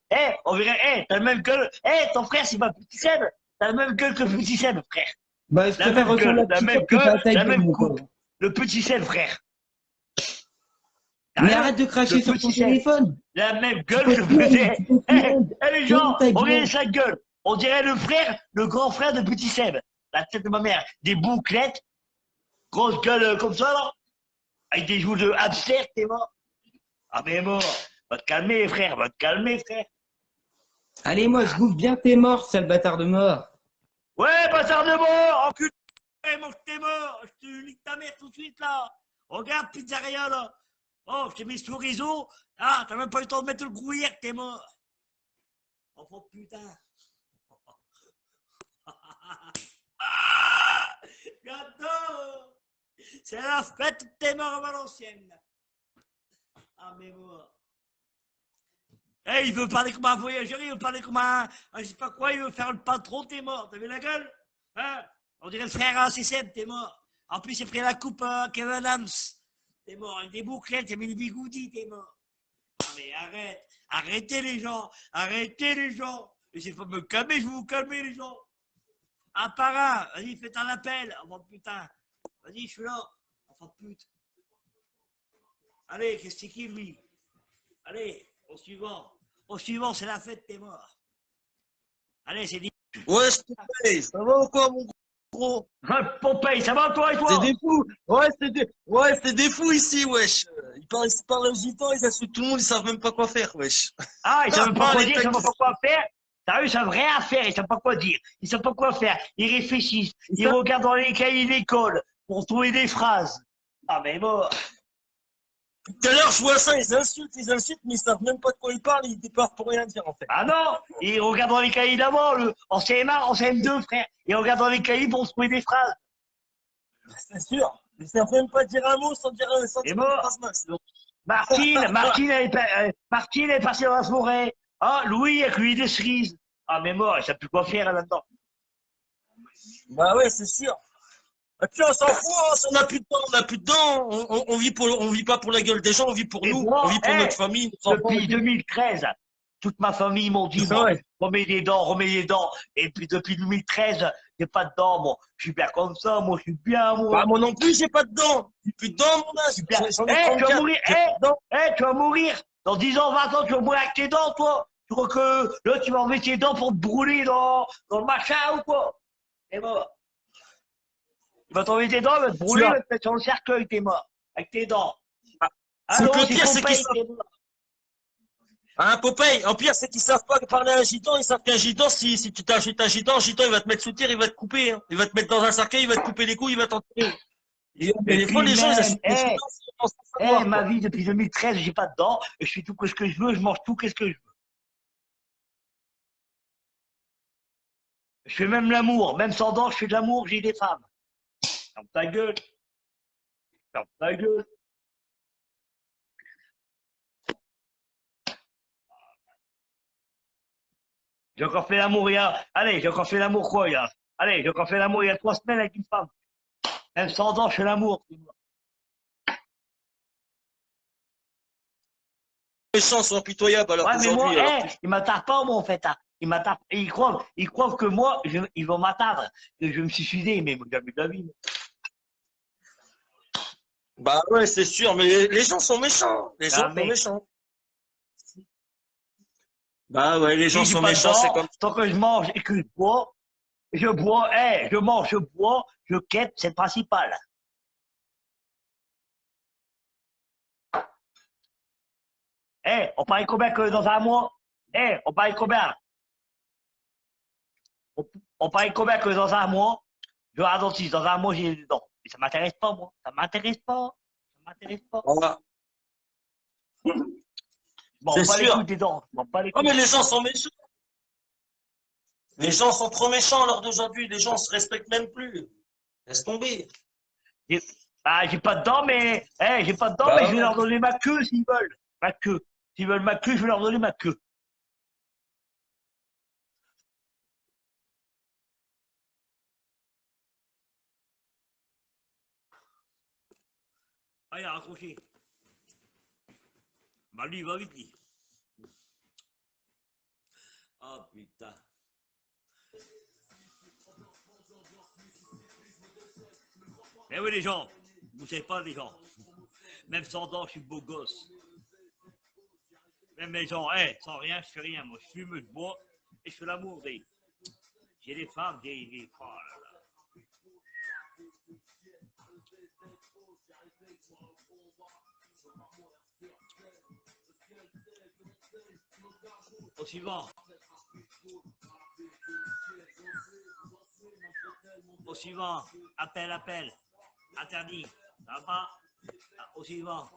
On dirait, t'as le même gueule. Ton frère, c'est pas petit Seb. T'as la même gueule que le petit Seb, frère. Bah, je La préfère même ressembler à gueule, la petit même Seb que pas à gueule, ta la gueule, même mon coupe. pauvre. Le petit Seb, frère. Mais Rien. arrête de cracher Le sur ton petit Seb. téléphone. La même Tu gueule que poses le plus petit. rien, tu poses plus rien. Les Ferme gens, ta regardez gueule. sa gueule. On dirait le frère, le grand frère de petit Seb. La tête de ma mère. Des bouclettes, grosse gueule comme ça, là. Avec des joues de hamster, t'es mort. Ah, mais mort. Va te calmer, frère, va te calmer, frère. Allez, moi, je bouffe bien tes morts, sale bâtard de mort. Ouais, bâtard de mort, enculé, mange tes morts. Je te nique ta mère tout de suite, là. Regarde, pizzeria, là. Oh, je t'ai mis sous réseau. Ah, t'as même pas eu le temps de mettre le gruyère, t'es mort. Oh, putain. Gâteau. C'est la fête, t'es mort à Valenciennes. Ah, mais mort. Il veut parler comme un voyageur, il veut parler comme un je sais pas quoi, il veut faire le patron, t'es mort. T'as vu la gueule? Hein? On dirait le frère C7, t'es mort. En plus, il a pris la coupe Kevin Adams. T'es mort. Avec des bouclettes, il a mis le bigoudi, t'es mort. Ah, mais arrête. Arrêtez les gens. Arrêtez les gens. Essayez pas de me calmer, je vais vous calmer les gens. Un par un. Vas-y, faites un appel. Enfin, putain. Vas-y, je suis là. Enfin, pute. Allez, qu'est-ce que c'est qui, lui? Allez, au suivant. Au suivant, c'est la fête, t'es mort. Allez, c'est dit. Ouais, Popeye, ça va ou quoi, mon gros? Popeye, ça va toi et C'est toi? des fous. Ouais, c'est des fous ici, wesh. Ils parlent aux gitans, ils insultent tout le monde, ils savent même pas quoi faire, wesh. Ah, ils savent pas quoi les dire, ils savent taquis. pas quoi faire. T'as vu, ils savent rien faire, ils savent pas quoi dire. Ils savent pas quoi faire. Ils réfléchissent. Ils regardent dans les cahiers d'école pour trouver des phrases. Ah, mais bon. Tout à l'heure, je vois ça, ils insultent, mais ils savent même pas de quoi ils parlent, ils départent pour rien dire, en fait. Ah non, ils regardent dans les cahiers d'avant, en CM1, en CM2, frère. Ils regardent dans les cahiers pour trouver des phrases. C'est sûr. Ils savent même pas dire un mot sans dire Et une bon. phrase max. Donc, Martine, Martine est partie dans la forêt. Ah, Louis a cueilli des cerises. Ah, mais moi, je sais plus quoi faire là-dedans. bah ouais, c'est sûr. Et puis on s'en fout, hein, si on n'a plus de dents, on n'a plus de dents. On vit pas pour la gueule des gens, on vit pour Et nous, moi, on vit pour notre famille, nos enfants. depuis 2013, toute ma famille m'ont dit, moi, Ouais. remets des dents, remets des dents. Et puis depuis 2013, j'ai pas de dents, moi. Je suis bien comme ça, moi, je suis bien, moi. Bah, moi non plus, j'ai pas de dents. J'ai plus de dents, mon âge. Bien. J'en ai Tu vas 34. mourir, J'ai plus de dents. tu vas mourir. Dans 10 ans, 20 ans, tu vas mourir avec tes dents, toi. Tu crois que là, tu vas enlever tes dents pour te brûler dans le machin ou quoi? Et bon. Tu vas t'enlever tes dents, il va te brûler, il va te mettre sur le cercueil, t'es mort. Avec tes dents. C'est Allô, que le c'est pire, c'est qu'ils Popeye, savent. t'es mort. Hein, Popeye, en pire, c'est qu'ils savent pas parler à un gitan. Ils savent qu'un gitan, si tu t'achètes un gitan, il va te mettre sous terre, il va te couper. Hein. Il va te mettre dans un cercueil, il va te couper les couilles, il va t'enterrer. Mais des puis fois, les gens, ils même, achètent des gitans sans savoir, ma quoi. vie depuis 2013, j'ai pas de dents, et je fais tout ce que je veux, je mange tout ce que je veux. Je fais même l'amour, même sans dents, je fais de l'amour, j'ai des femmes. Ferme ta gueule. Ferme ta gueule. J'ai encore fait l'amour il y a. Allez, j'ai encore fait l'amour quoi, il y a. Allez, j'ai encore fait l'amour il y a 3 semaines avec une femme. Même sans dents, je fais l'amour. Les gens sont impitoyables, alors Ouais, mais moi, qu'aujourd'hui, ils m'attardent pas, moi, en fait. Hein. Ils m'attardent. Ils croient que moi, ils vont m'atteindre. Que je vais me suicider, mais jamais de la vie. bah ouais, c'est sûr, mais les gens sont méchants. Les gens sont Jamais. méchants. Bah ouais, les gens Si j'ai sont pas de méchants, c'est dents, comme. tant que je mange et que je bois, je mange, je bois, je quête, c'est le principal. On parie combien que dans un mois? On parie combien? On parie combien que dans un mois? Je vais à un dentiste, dans un mois, j'ai des dents. Mais ça m'intéresse pas, moi. Ça m'intéresse pas. Ça m'intéresse pas. Voilà. Bon, C'est pas les sûr. couilles des dents. Bon, pas les Oh, couilles. mais les gens sont méchants. Les gens sont trop méchants à l'heure d'aujourd'hui. Les gens se respectent même plus. Laisse tomber. J'ai pas de dents, mais, j'ai pas de dents, Bah mais je vais ouais. leur donner ma queue s'ils veulent. Ma queue. S'ils veulent ma queue, je vais leur donner ma queue. Ah, il a raccroché. Bah lui, il va vite, lui. Oh putain. Eh oui, les gens, vous savez pas, les gens. Même sans dents, je suis beau gosse. Même les gens, sans rien, je fais rien. Moi, je fume, je bois et je fais l'amour. J'ai des femmes, oh là là. Au suivant. Au suivant. Appel, appel. Interdit. Ça va pas. Au suivant.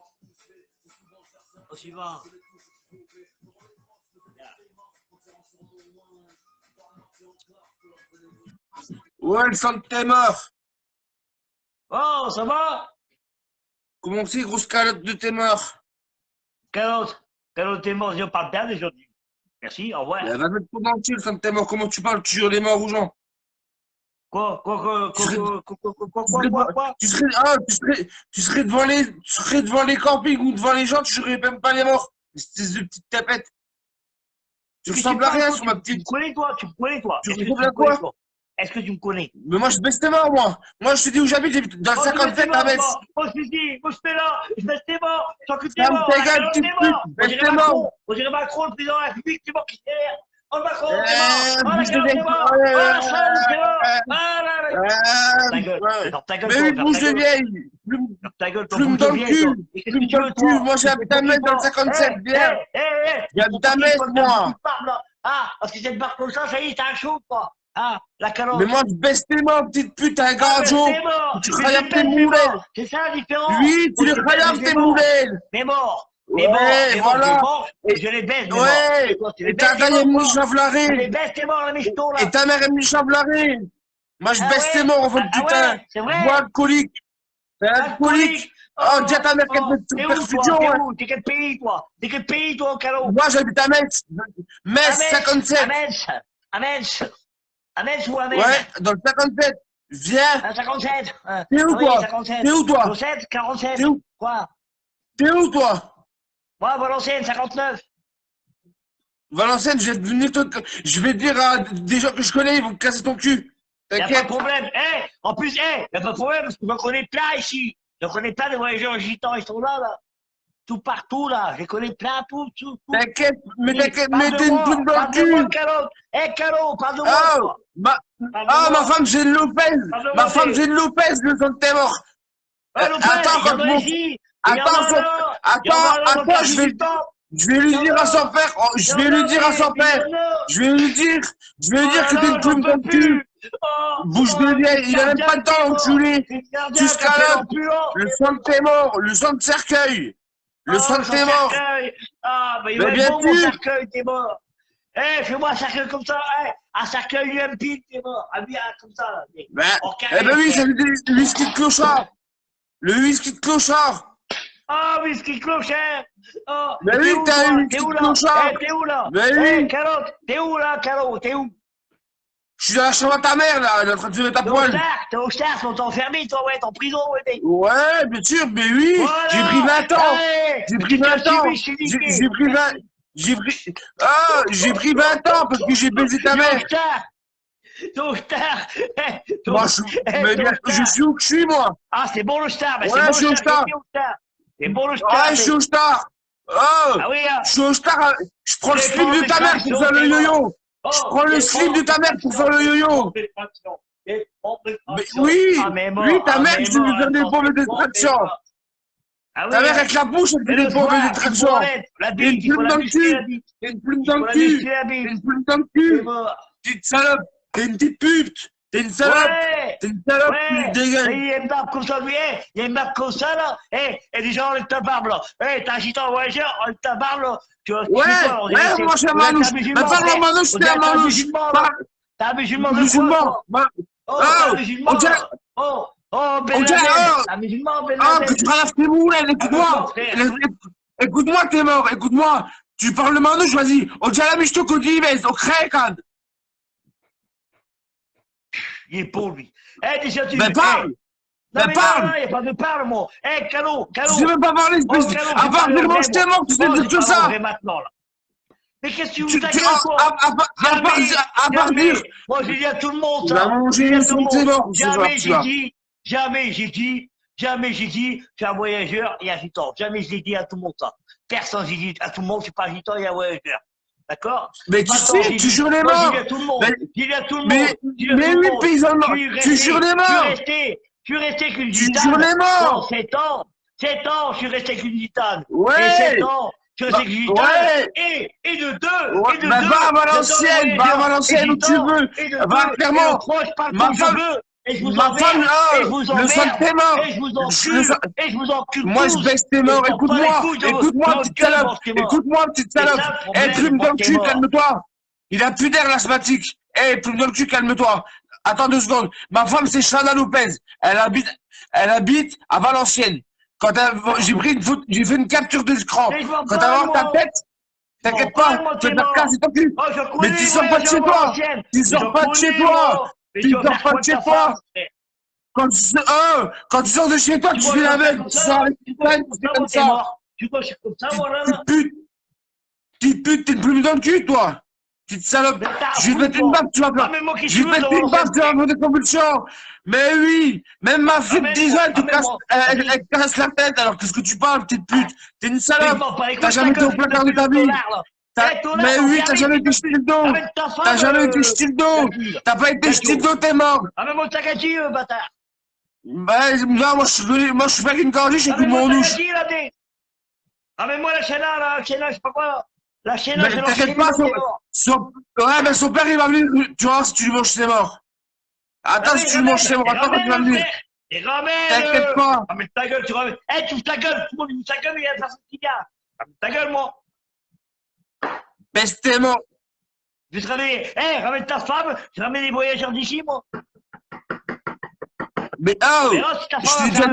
Au suivant. Ouais, le sang de tes morts. Oh, ça va? Comment c'est, grosse calotte de tes morts? Quel autre t'es mort? Je parle bien aujourd'hui. Merci, au revoir. Va mettre ton dentier, le sang de tes morts. Comment tu parles? Tu jures les morts aux gens. Quoi? Tu serais devant les campings ou devant les gens, tu jurerais même pas les morts. Espèce de petite tapette. Tu ressembles à rien sur ma petite. Tu me connais, toi? Tu ressembles à quoi? Est-ce que tu me connais? Mais moi, je baisse tes morts, moi. Moi, je te dis où j'habite dans le 57 à Metz. Moi, je te dis, moi, je fais là, je baisse tes morts. Tant que t'es Ferme mort, ta gueule, petite pute. Baisse tes morts. On dirait Macron, le président de la République, tu es mort qui derrière. Oh, Macron, t'es mort. Oh, bouge de la gueule, t'es vieille. mort. Oh, la salle, t'es mort. Ah, là, là. Ta gueule, ferme ta gueule. Mais oui, bouge de vieille. Ferme ta gueule, Plume dans le cul. Plume dans le cul. Moi, j'habite à Metz dans le 57. Viens. J'habite à Metz, moi. Ah, parce que cette barre comme ça y est, t'as un chaud, quoi. Ah, la carotte. Mais moi, je baisse tes morts, petite pute, t'as un garjo. Tu craillaves tes moulelles. C'est ça la différence. Oui, tu les craillaves tes moulelles. Mais mort. Ouais, voilà. Je les baisse, mais ouais. mort. Et ta gagne est Michel Je Flaré. les baisse, t'es mort, la michto, là. Et ta mère est Michel Flaré. Moi, je baisse tes morts, enfin, putain. C'est vrai. Moi, alcoolique. T'es alcoolique. Oh, dis à ta mère qu'elle peut te perfusion. T'es quel pays, toi? T'es quel pays, toi, Calo? Moi, j'habite à Metz. Metz, 57. À Metz ou à Metz? Ouais, dans le 57. Viens. À 57. T'es où, toi? T'es où, toi? 47. T'es où? Quoi? T'es où, toi? Moi, Valenciennes, 59. Valenciennes, je vais dire à des gens que je connais, ils vont te casser ton cul. Y'a pas de T'inquiète. problème. En plus, y'a pas de problème, parce que j'en connais plein ici. J'en connais plein de voyageurs gitans, ils sont là. Tout partout, là. Je les connais plein, tout. T'inquiète, mais t'es Parle une plume dans parle de le moi, cul. Calo. Calo, parle de moi. Oh, toi. ma Parle de moi. femme, j'ai une Lopez. Parle de Ma moi, femme, t'es- j'ai une Lopez, le sang de tes morts. Attends, quand mon... Attends, je vais lui dire à son père, je vais lui dire à son père, je vais lui dire que t'es une plume dans le cul. Bouge de vieille, il a même pas le temps d'enculer. Tu scalades. Le sang de tes morts, le sang de cercueil. Le sang de tes morts. Ah, mais il Mais va bien être bon, mon sûr. cercueil, t'es mort. Fais-moi un cercueil comme ça, un cercueil UMP, t'es mort. Un bien comme ça, là. Ben, En carré, eh ben oui, c'est le whisky de clochard. Le whisky de clochard. Ah, whisky clochard. Oh, Mais oui, où, t'as toi? eu une T'es petite où, là? clochard. T'es où, là? Mais oui. Calotte, t'es où, là, Calo? T'es où? Je suis dans la chambre à ta mère, là, elle est en train de se mettre à poil. T'es au Star, t'es enfermé, toi, ouais, t'es en prison, ouais, mec. Ouais, bien sûr, mais oui, Voilà. j'ai pris 20 ans. Hey, J'ai pris 20 ans. J'ai pris 20. J'ai pris 20 ans parce que j'ai baisé ta mère. T'es au Star. Moi, je suis où que je suis, moi. Ah, c'est bon le Star. Ouais, je suis au Star. C'est bon le Star. Ouais, je suis au Star. Oh, Ah oui, hein. je suis au Star. Je prends le slip de ta mère pour faire le yo-yo. Je prends le slip de ta mère pour faire le yo-yo. Mais oui, oui, ta mère, je lui faire des bombes de distraction. Ta mère avec la bouche, elle fait des bombes de distraction. Une plume dans le cul. Une plume dans le cul. Une plume dans le cul. Petite salope. T'es une petite pute. T'es une salope. T'es une salope. Tu dégages. Il y a une barbe comme ça, lui. Il y a une barbe comme ça, là. Et les gens enlèvent ta barbe, là. T'as un gitan voyageur, enlève ta barbe, là. Tu vois, ouais, moi, je suis un manouche. Mais parle-moi manouche, t'es un manouche. T'es un musulman de musulman. Oh, musulman. Ben un musulman, Ben Ah, que tu ralaves tes moulins, écoute-moi. Écoute-moi, t'es mort, écoute-moi. Tu parles le manouche, vas-y. On dit à la michto qu'on dit, mais au crécan. Il est pour lui. Déjà, tu Mais parle. Ben mais parle. non, il n'y a pas de parle, moi. Eh, Calo, Tu sais même pas parler, Oh, espèce. Calo, À part dire moi je t'aime, tu sais dire que ça. maintenant, là. Mais qu'est-ce que tu Tu, veux tu, quoi? à part dire. Moi, j'ai dit à tout le monde, Tu vas ça. manger J'ai dit à une tout le monde. santé mort ce soir, Jamais tu j'ai vois. dit, jamais j'ai dit, je suis un voyageur et un gitan. Jamais je l'ai dit à tout le monde, ça. Personne, j'ai dit à tout le monde, je suis pas un gitan et un voyageur. D'accord? Mais tu Maintenant, sais, j'ai tu dit- jures les moi, morts. J'ai dit à tout le monde. Mais- J'ai dit à tout le Mais, monde. J'ai dit à mais tout le oui, monde. paysan mort. Je suis Tu resté- jures les Je morts. suis resté avec une Tu gitane. jures les morts. Non, 7 ans. 7 ans, je suis resté avec une gitane. Ouais. Et 7 ans, je suis resté avec une gitane. Ouais. Et de deux. Ouais, Et de bah, deux. va à J'adore Valenciennes, les va à voyageurs. Valenciennes Et où tu gitan. veux. Et de Va deux. clairement. Et de trois, je parle Ma comme je femme- veux. Et je vous Ma emmerde. femme, Et je vous le sol emmerde. t'es mort. Et je vous encule. Et je vous encule Moi, tous. je baisse tes morts. Et je m'en bats les Écoute-moi. couilles de Écoute-moi, votre petite gueule, salope. mort, t'es mort. Écoute-moi, petite C'est salope. ça le Eh, problème, plume dans mort, le t'es cul, mort. calme-toi. Il a plus d'air, l'asthmatique. Eh, plume dans le cul, calme-toi. Attends 2 secondes. Ma femme, c'est Chana Lopez. Elle habite à Valenciennes. J'ai fait une capture d'écran. Mais je m'en Quand bats, t'as voir ta moi. tête, t'inquiète m'en pas, bats, moi, tu vas t'es te mort. casser ton cul. Oh, je Mais connais tu les sors pas de chez voyageurs toi. valenciennes. Tu Je sors pas de chez connais, toi. moi. Mais Tu tu vas sors faire pas quoi de de chez ta toi. femme, frère? Quand tu sors de chez toi, tu vois, fais la je même. comme Tu ça, sors avec tu une vois, femme, comme c'est ça, comme moi, t'es ça. mort. Tu vois, je suis comme ça, moi, là, là. Petite pute, t'es une plume dans le cul, toi. Petite salope. Mais t'as Je vais te foutu, mettre une toi. baffe, tu vas Ah, faire. mais moi, qu'est-ce Je que vais tu te veux, mettre une baffe, tu vas avoir des convulsions. Mais oui, même ma fille de Amène-moi, 10 ans, elle te casse, amène-moi. elle te casse la tête. Alors qu'est-ce que tu parles, petite pute? T'es une Mais je salope. m'en bats les couilles, T'as jamais été au ta placard gueule, de ta vie. $, là. Eh, $, Mais on oui, vient t'as avec jamais les été jeté le dos. Amène ta femme, T'as jamais été jeté le dos. T'as pas été jeté le dos, t'es mort. Amène-moi le Takati, bâtard. Bah, là, moi, je suis pas qu'une cordie, j'ai plus Amène-moi mon le douche. Takati, là, t'es. Amène-moi la Shana, je sais pas quoi. La Shana, Mais je t'inquiète pas, ouais, mais son père, il va venir, tu vois, si tu lui manges ses morts. Attends, si tu lui manges ses morts, attends quand tu vas venir. Et ramène. T'inquiète pas. Ramène ta gueule, tu ramènes. Eh, tu ouvres ta gueule, tout le monde ouvre ta gueule, il y a personne qui vient. Ramène ta gueule, moi. Baisse tes morts. Je vais te ramener. Eh, ramène ta femme, je ramène les voyageurs d'ici, moi. Mais oh, Mais non, si ta je femme t'ai déjà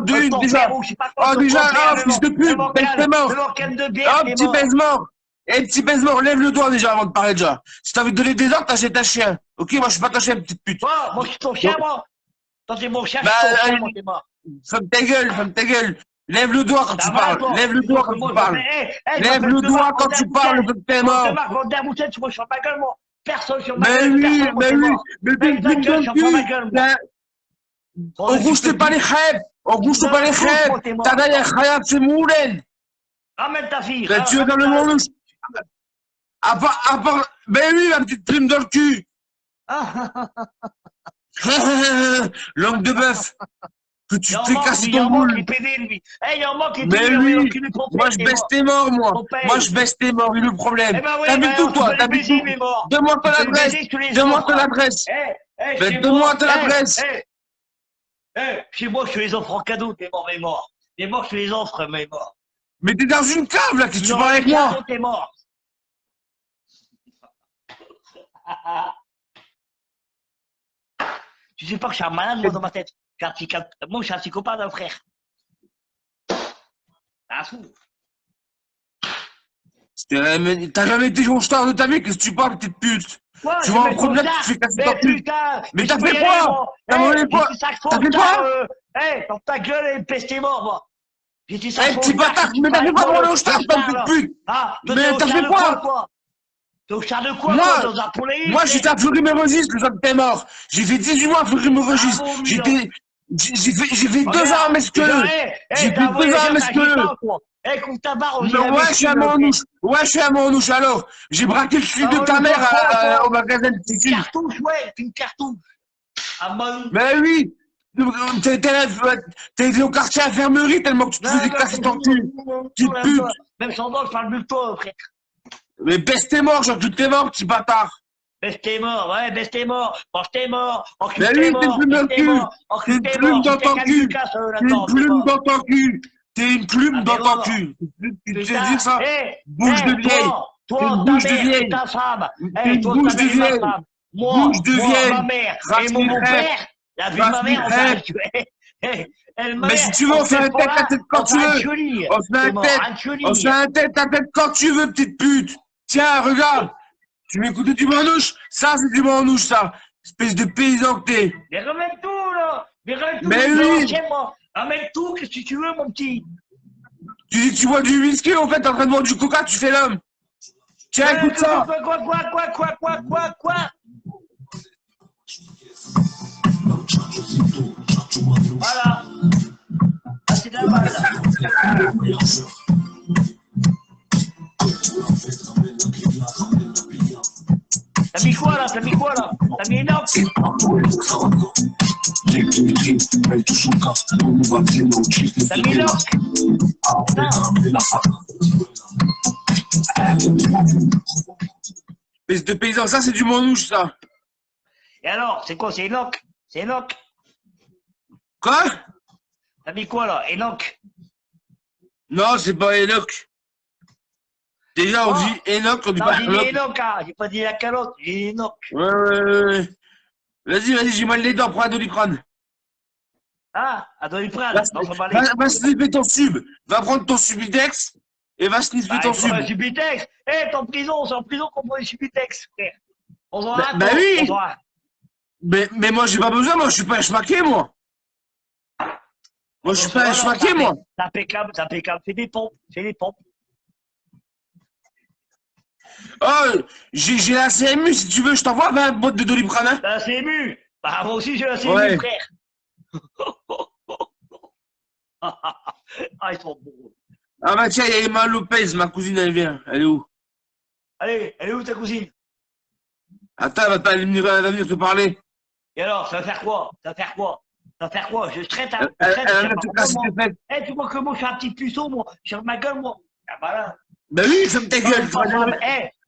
dit, déjà, fils de pute, baisse tes morts. Oh, petit baise-mort. Eh, petit baise-mort, lève le doigt déjà avant de parler déjà. Si t'as envie de donner des ordres, t'achètes un chien. Ok, moi je suis pas ton chien, petite pute. Moi, je suis ton chien, moi. Toi, t'es mon chien, Bah, je suis ton chien, moi, t'es mort. Ferme ta gueule. Lève le doigt quand tu parles. Lève le doigt quand tu parles. Eh, Lève le doigt quand tu parles, t'es mort. Moi, je suis ma gueule, moi. Personne sur ma Mais gueule. oui, personne, moi, mais t'es oui, mort. mais t'es une plume dans le cul. On rouge pas les crêpes. On rouge pas les crêpes. T'as d'ailleurs khayab, c'est moulen. Ramène ta fille. Ben, tu es dans le monde. À part, ben oui, ma petite plume dans le cul. Langue de bœuf. Que tu te fais casser ton boule. Mais oui, moi je baisse tes morts, moi. Moi je baisse tes morts, il est le problème. T'habites où, toi? T'habites où? Donne-moi ton adresse. Donne-moi ton adresse. Donne-moi ton adresse. Chez moi, je te les offre en cadeau, t'es mort, mais mort. T'es mort, je te les offre, mais mort. Mais t'es dans une cave, là, qu'est-ce que tu parles avec moi? T'es mort. Tu sais pas que je suis un malade, moi, dans ma tête. Moi, je suis un psychopathe, un frère. Un fou. T'as jamais été joueur de ta vie, qu'est-ce que tu parles, petite pute? Ouais, tu vois un problème, tu te fais casser ton cul. Mais t'as fait quoi? T'as volé quoi? T'as fait quoi? Dans ta gueule, et pesté mort, moi. J'étais ça. Petit bâtard, mais t'as fait pas voler au stade, petite pute. Mais t'as fait quoi? T'es au char de quoi, moi, j'étais à Fleury-Mérogis, le jour de t'es mort. J'ai fait 18 mois à Fleury-Mérogis. J'ai fait 2 ans à Mesqueleux. J'ai fait 2 ans à Mesqueleux. Ouais, je suis à Montnouche. Ouais, je suis à Montnouche, alors. J'ai braqué le slip de ta mère au magasin de Titi. Une cartouche, ouais, une cartouche. Mais oui. T'es au quartier infirmerie tellement que tu te faisais casser ton cul. Petite pute. Même sans doute, je parle de toi, frère. Mais baisse tes morts, genre, tu t'es mort, petit bâtard. Baisse tes morts, ouais, baisse tes morts. Mange tes morts. Mais oui, t'es une plume dans le cul. T'es une plume dans ton cul. T'es une plume dans ton cul. T'es une plume dans ton cul. Tu sais dire ça? Bouche de vieille. Toi, ta mère et ta femme. Bouche de vieille. Moi, bouche de vieille. ma mère et mon père. La vie de ma mère, on s'arrête. Mais si tu veux, on fait un tête à tête quand tu veux. On se fait un tête à tête quand tu veux, petite pute. Tiens, regarde. Tu m'écoutes du manouche? Ça, c'est du manouche, ça. Espèce de paysan que t'es. Mais remets tout, là. Mais remets tout. Mais oui. Moi. Ramène tout, qu'est-ce que tu veux, mon petit? Tu dis que tu bois du whisky, en fait, t'es en train de boire du coca, tu fais l'homme. Tiens, écoute ça. Quoi? Voilà. Ah, c'est de la balle, là. T'as mis quoi, là? T'as mis Enoch? T'as mis Enoch? Espèce de paysan, ça, c'est du manouche, ça. Et alors, c'est quoi? C'est Enoch? C'est Enoch? Quoi? T'as mis quoi, là? Enoch? Non, c'est pas Enoch. Déjà, on Oh. dit Enoch, on dit Non, pas j'ai dit Enoch. Enoch, hein. J'ai pas dit la calotte, j'ai dit Enoch. Ouais. Vas-y, j'ai mal les dents, prends un Doliprane. Ah, à Doliprane. Va sniffer ton sub. Va prendre ton Subutex et va sniffer ton sub. Subutex. T'es en prison, c'est en prison qu'on prend les Subutex, frère. Bonsoir. Bah oui. Bonsoir. Mais moi, j'ai pas besoin, moi, je suis pas un schmaqué, moi. Moi, je suis pas un schmaqué, moi. C'est impeccable. Fais des pompes. Oh, j'ai la CMU, si tu veux, je t'envoie 20 boîtes de Doliprane. Hein. T'as la CMU. Bah, moi aussi, j'ai la CMU, Ouais. frère. Ah, ils sont bons. Ah bah tiens, il y a Emma Lopez, ma cousine, elle vient. Elle est où? Allez, elle est où ta cousine? Attends, elle va venir te parler. Et alors, ça va faire quoi? Je traite un. Elle va te casser tes fesses. Eh, tu vois que moi, je suis un petit puceau, moi. Je ferme ma gueule, moi. Ah, bah là. Bah oui, ferme ta gueule.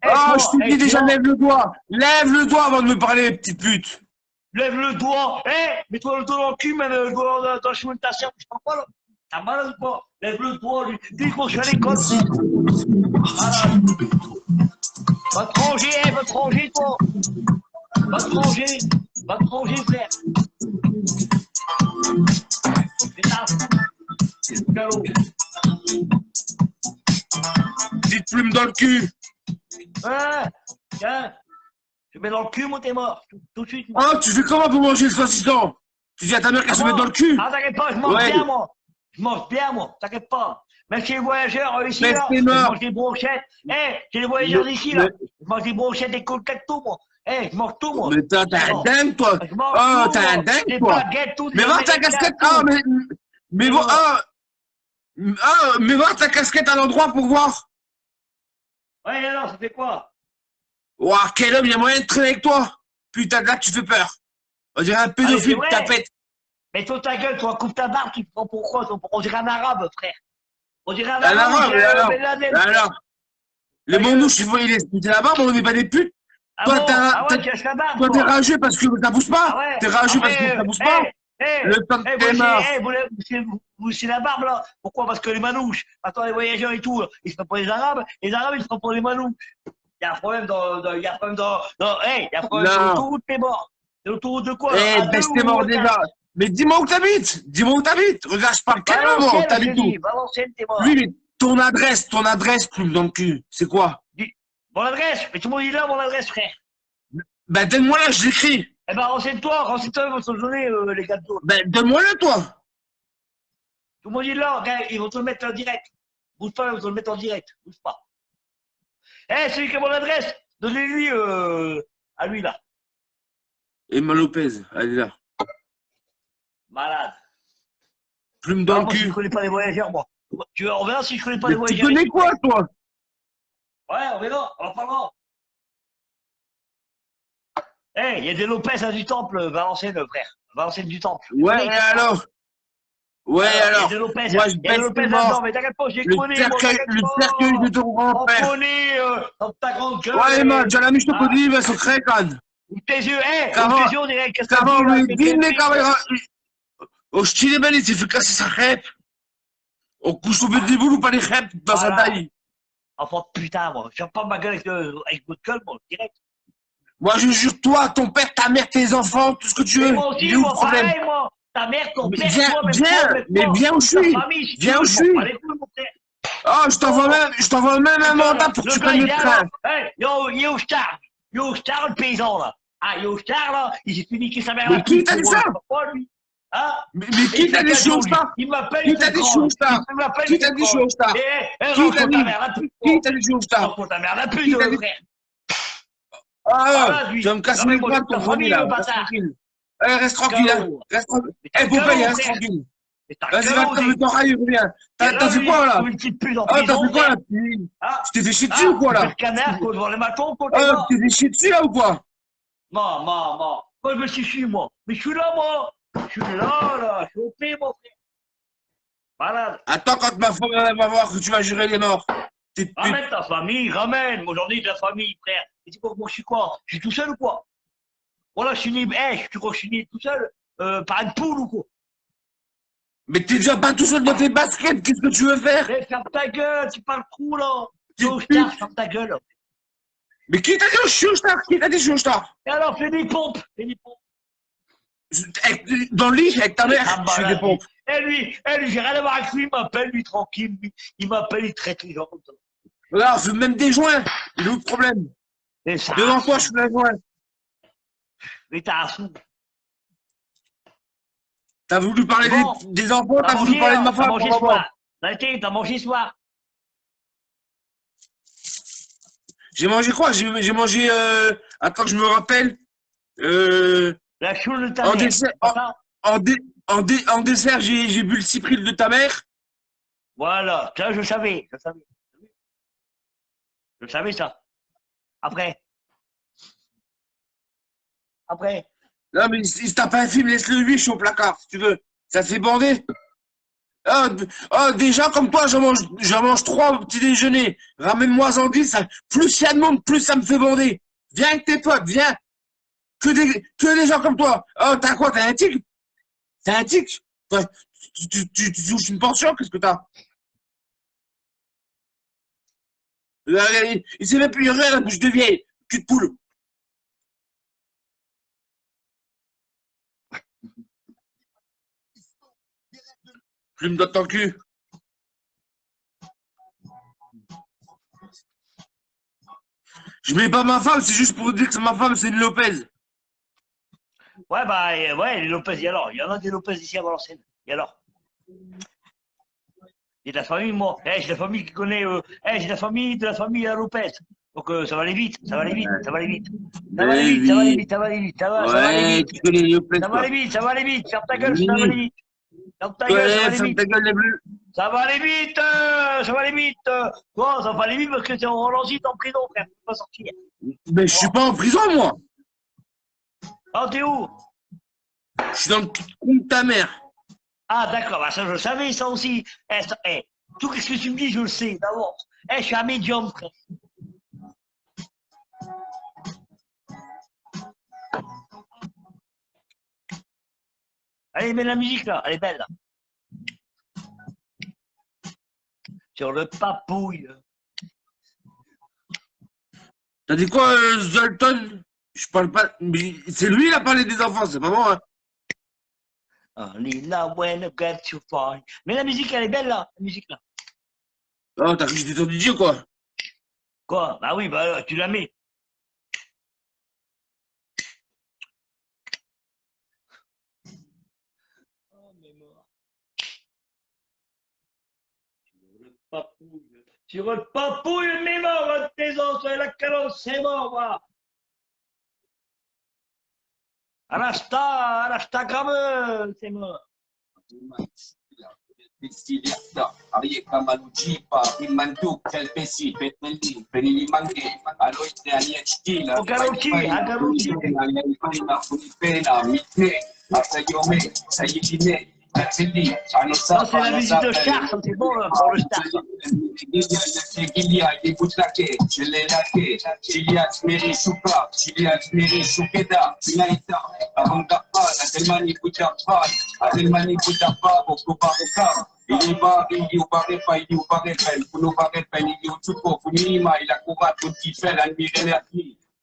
Oh, je te dis déjà, lève le doigt. Lève le doigt avant de me parler, petite pute. Lève le doigt. Mets-toi le doigt dans le cul, mais le doigt dans le chemin de ta sœur. Je sais pas quoi, là. T'as mal ou pas? Lève le doigt, lui. Dis qu'on je suis à l'école. Voilà. Va te ranger, toi. Va te ranger, frère. C'est galop. Petite plume dans le cul. Ouais, tiens. Je mets dans le cul, moi, t'es mort. Tout de suite. Oh, tu fais comment pour manger le saucisson? Tu dis à ta mère qu'elle se met dans le cul? Ah, t'inquiète pas, je mange bien, moi. Je mange bien, moi. T'inquiète pas. Même chez les voyageurs ici, Mais là, c'est je mort. mange des brochettes. Chez les voyageurs ici, là, je mange des brochettes, des coquettes, tout, moi. Je mange tout, moi. Mais t'as un dingue, toi. Je mange Oh, tout, t'as un moi. dingue, Des toi. baguettes, tout. Mais des voir ta américains, casquette. tout. Ah, mais bon, mais voir ta casquette à l'endroit pour voir. Ouais, alors, ça fait quoi? Ouah, quel homme, il y a moyen de traîner avec toi. Putain, là, tu fais peur. On dirait un pédophile, vrai. tapette. Mais toi, ta gueule, toi, coupe ta barbe, tu te prends pour quoi? On dirait un arabe, frère. On dirait un Un arabe. arabe, mais alors, Ben Laden. alors. Les manouches, ils vont y laisser la barbe, on n'est pas des putes. Ah Toi, bon? Ah ouais, tu lâches la barbe, toi, t'es rageux parce que ça pousse pas. Ah ouais. T'es rageux Ah parce que ouais, ça pousse pas. Le temps que t'es mort. Vous, c'est la barbe, là. Pourquoi? Parce que les manouches, attends, les voyageurs et tout, ils se prennent pour les arabes ils se prennent pour les manouches. Il y a un problème il y a un problème il y a un problème sur l'autoroute, t'es mort. C'est l'autoroute de quoi? T'es mort déjà. Mais dis-moi où t'habites. Regarde, je parle calmement. T'habites où? Valenciennes, t'es mort. Oui, mais ton adresse, plume dans le cul. C'est quoi? Mon adresse? Mais tout le monde dit là, mon adresse, frère. Ben, donne-moi là, je l'écris. Eh ben, renseigne-toi, ils vont te le donner, les gars de dos. Ben, donne-moi-le, toi. Tout le monde dit là, regarde, ils vont te le mettre en direct. Bouge pas, ils vont te le mettre en direct. Bouge pas. Celui qui a mon adresse, donnez-lui à lui, là. Emma Lopez, elle est là. Malade. Plume dans le Moi, je cul. ne connais pas les voyageurs, moi. On verra si je connais pas les Mais tu voyageurs. connais quoi, toi? Ouais, on verra, on va pas voir. Il y a des Lopez à du Temple, Valenciennes, frère. Valenciennes du Temple. Ouais, et alors? Ouais, alors? Il y a des Lopez, Moi, je il y a des baisse Lopez tes là-dedans, morts. mais t'inquiète pas, je les Le connais. cercueil de ton On grand-père. connaît dans ta grande gueule. Ouais, Emma, già la misto così, ma sono crecan. Ouvre tes yeux, Cavolo, ouvre tes yeux, on dirait que ça Cavolo, dit, dimmi cavolo. Au stile belli, si fait casser sa crêpe. Au coup, je veux dire, vous pas les crêpes dans sa Voilà. taille. Enfin, putain, moi, je ferme pas ma gueule avec votre gueule, moi, direct. Moi, je jure, toi, ton père, ta mère, tes enfants, tout ce que tu Et veux. moi aussi, Il est où le moi, problème? pareil, moi. Ta mère, ton Mais père, viens, toi, même viens, toi, même mais toi. viens où je suis. Ta famille, si tu Viens veux, où je m'en suis. bats les couilles, mon frère. Oh, je t'envoie même un mandat pour que Le tu gars, prennes il le vient train. là. Yo, Star, le paysan, là. Ah, Yoshtar, là, il s'est fait niquer sa mère. Mais qui t'a dit ça? Pourquoi, lui? Hein? Mais qui t'a dit Showstar? Il m'appelle. Qui t'a dit Showstar? Qui t'a dit Showstar? Qui t'a dit? Qui t'a dit Showstar? Ta mère, la pute, frère. Ah, tu vas me casser les bras de ton famille, là. Reste tranquille. Reste tranquille, hein. Reste tranquille. Eh, Popeye, reste tranquille. Vas-y, va te ton rail, reviens. T'as fait quoi, là? Ah, t'as fait quoi, là? Tu t'es fait chier dessus ou quoi, là? Devant les matons, Ah, tu t'es fait chier dessus, là, ou quoi? Non. Moi, je me suis chié, moi. Mais je suis là, moi. Je suis là. Je suis au pied, mon frère. Malade. Attends, quand ma femme va voir que tu vas gérer les morts. Ramène ta famille, ramène. Moi, j'en ai de la famille, frère. Et tu crois que moi, je suis quoi? Je suis tout seul ou quoi? Voilà, je suis né. Tu crois que je suis né tout seul? Par une poule ou quoi? Mais t'es déjà pas tout seul dans tes baskets, qu'est-ce que tu veux faire? Eh, ferme ta gueule, tu parles trop, là. Ferme ta gueule. Mais qui t'a dit Showstar? Qui t'a dit Showstar? Et alors, fais des pompes. Dans le lit, avec ta mère, je fais des pompes. Et lui, j'ai rien à voir avec lui, il m'appelle, lui, tranquille. Il m'appelle, il traite les gens comme ça. Là, on fait même des joints. Il est où le problème? Devant toi, je fais un joint. Mais t'as un sou. T'as voulu parler des enfants, t'as voulu parler de ma femme. T'as mangé ce soir. T'as mangé ce soir. J'ai mangé quoi? J'ai mangé, attends que je me rappelle. La choule de ta mère. En dessert, j'ai bu le cypril de ta mère. Voilà, ça je savais. Je savais ça. Après. Non, mais si t'as pas un film, laisse-le lui, je suis au placard, si tu veux. Ça te fait bander. Déjà, comme toi, j'en mange 3 au petit déjeuner. Ramène-moi en 10. Plus il y a de monde, plus ça me fait bander. Viens avec tes potes, viens. Que des gens comme toi. Oh, t'as quoi? T'as un tic? T'as un tic? Tu touches une pension? Qu'est-ce que t'as? Il sait même plus rien, la bouche de vieille. Cul de poule. Plume dans ton cul. Je mets pas ma femme, c'est juste pour dire que ma femme, c'est une Lopez. Ouais, les Lopez, et alors? Il y en a des Lopez ici à Valenciennes. Et alors? J'ai de la famille, moi. J'ai de la famille qui connaît. J'ai de la famille à Lopez. Donc ça va aller vite. Ça va aller vite. Ferme ta gueule, ça va aller vite. Ça va aller vite. Toi, ça va aller vite parce que t'es en Hollande, en prison, frère. Tu peux pas sortir. Mais je suis pas en prison, moi. Ah, t'es où? Je suis dans le compte de ta mère. Ah, d'accord, ça je le savais, ça aussi. Tout ce que tu me dis, je le sais d'avance. Je suis un médium, frère. Allez, mets la musique là, elle est belle là. Sur le papouille. T'as dit quoi, Zoltan? Je parle pas. Mais c'est lui, il a parlé des enfants, c'est pas moi. Hein. Lila, when get you fine. Mais la musique, elle est belle là, la musique là. Oh, t'as cru que j'étais ton DJ, quoi? Quoi? Bah oui, bah tu la mets. Sur le papouille, mais mort, tes os, la calotte, c'est mort, va. À l'Instagram, c'est mort. Non, c'est la musique de Star, c'est bon pour le Star.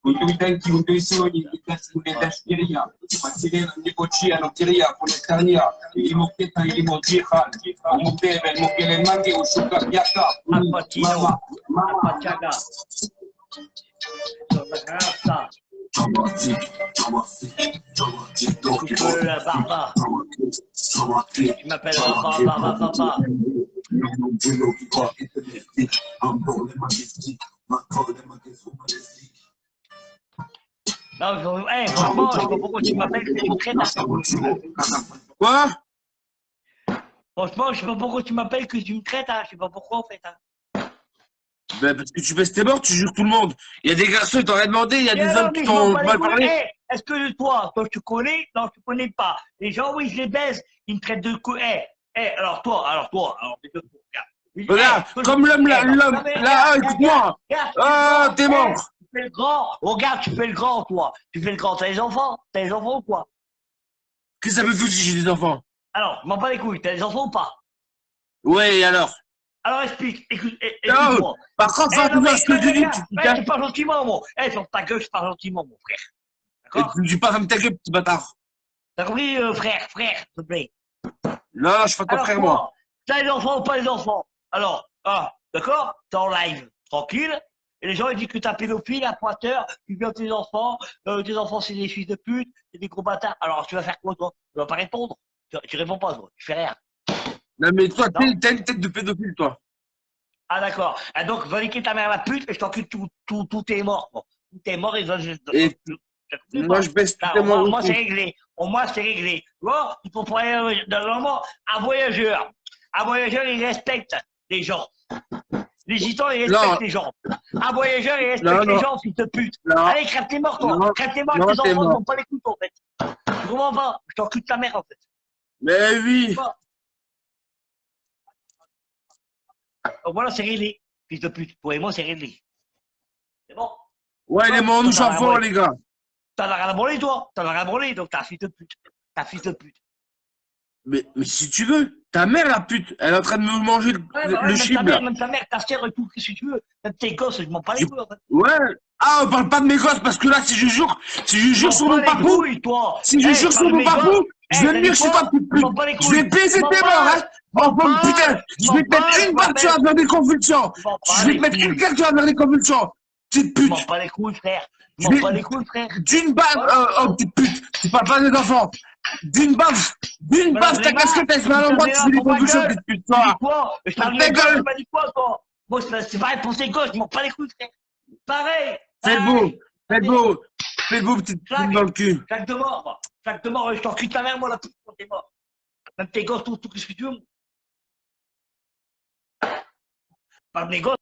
Untuk tanki untuk soni dikasih mudah dirinya masih negosiasi noteria ponetania ilmoketa ilmojihan umukeben mukelen mangi usuka yaka mama Chaga. Sur la grassa. La barba. Tu m'appelles papa. Non, franchement, je sais pas pourquoi tu m'appelles que tu me traites. Quoi? Franchement, je sais pas pourquoi tu m'appelles que tu me traites, hein. Je sais pas pourquoi en fait. Hein. Ben, parce que tu baisses tes morts, tu jures tout le monde. Il y a des garçons qui t'ont rien demandé, il y a des hommes qui t'ont mal parlé. Est-ce que toi, je te connais? Non, je te connais pas. Les gens, oui, je les baise, ils me traitent de quoi? Alors toi, Regarde, comme l'homme là, écoute-moi. Ah, t'es mort. Tu fais le grand. Regarde, tu fais le grand, toi. Tu fais le grand. T'as des enfants? T'as des enfants ou quoi? Qu'est-ce que ça me fout si j'ai des enfants? Alors, je m'en bats les couilles. T'as des enfants ou pas? Ouais, et alors? Alors explique, écoute-moi. Par contre, fais attention à ce que tu dis. Tu parles gentiment, mon. Sur ta gueule, je parle gentiment, mon frère. D'accord? Tu dis pas comme ta gueule, petit bâtard. T'as compris, frère, s'il te plaît? Non, je fais pas ton frère, moi. T'as des enfants ou pas des enfants? Alors, d'accord? T'es en live, tranquille. Et les gens, ils disent que t'es un pédophile, un pointeur, tu viens tes enfants c'est des fils de pute, c'est des gros bâtards. Alors, tu vas faire quoi, toi? Tu vas pas répondre. Tu réponds pas, toi. Tu fais rien. Non, mais toi, t'as une tête de pédophile, toi. Ah, d'accord. Ah, donc, va niquer ta mère la pute et je t'encule tout est mort, quoi. Tout est mort et moi, je baisse tout mon Au moins, c'est réglé. Au moins, c'est réglé. Tu vois, il faut prendre normalement un voyageur. Un voyageur, il respecte les gens. Les gitans, ils respectent les gens. Un voyageur, il respecte les gens, fils de pute. Allez, crève tes morts, toi. Crève tes morts, tes enfants ne vont pas les coups, en fait. Tu comprends pas? Je t'encule ta mère, en fait. Mais oui. Donc voilà, c'est réglé. Fils de pute. Pour moi, c'est réglé. C'est bon? Ouais, les mots, nous sommes forts, les gars. T'en as rien à branler, toi. T'en as rien à branler, donc t'as un fils de pute. T'as un fils de pute. Mais si tu veux, ta mère, la pute, elle est en train de me manger le chibre, là. Même ta mère, ta sœur et tout, qu'est-ce que tu veux. Même tes gosses, je m'en parle les couilles, en fait. Ouais. Ah, on parle pas de mes gosses, parce que là, si je jure sur mon papou, si je jure sur mon papou, je vais venir chez toi, petite pute. Je vais baiser tes morts, hein. Oh, putain, je vais te mettre une balle, tu vas avoir des convulsions. Je vais te mettre quelqu'un, tu vas avoir des convulsions. Petite pute. Je m'en bats les couilles, frère. Je m'en bats les couilles, frère. D'une balle, oh, petite pute. Tu parles pas des enfants. D'une baffe, ta casquette, elle se met à l'endroit, tu fais des convulsions, petite pute. Toi, ta gueule. Pas dit quoi, toi. Moi, c'est pareil pour tes gosses, je m'en bats les couilles, frère. Pareil. Fais le beau, petite pute dans le cul. Claque de mort, je t'encule ta mère, moi, la pute, quand t'es mort. Même tes gosses, tout ce que tu veux. Pas de mes gosses.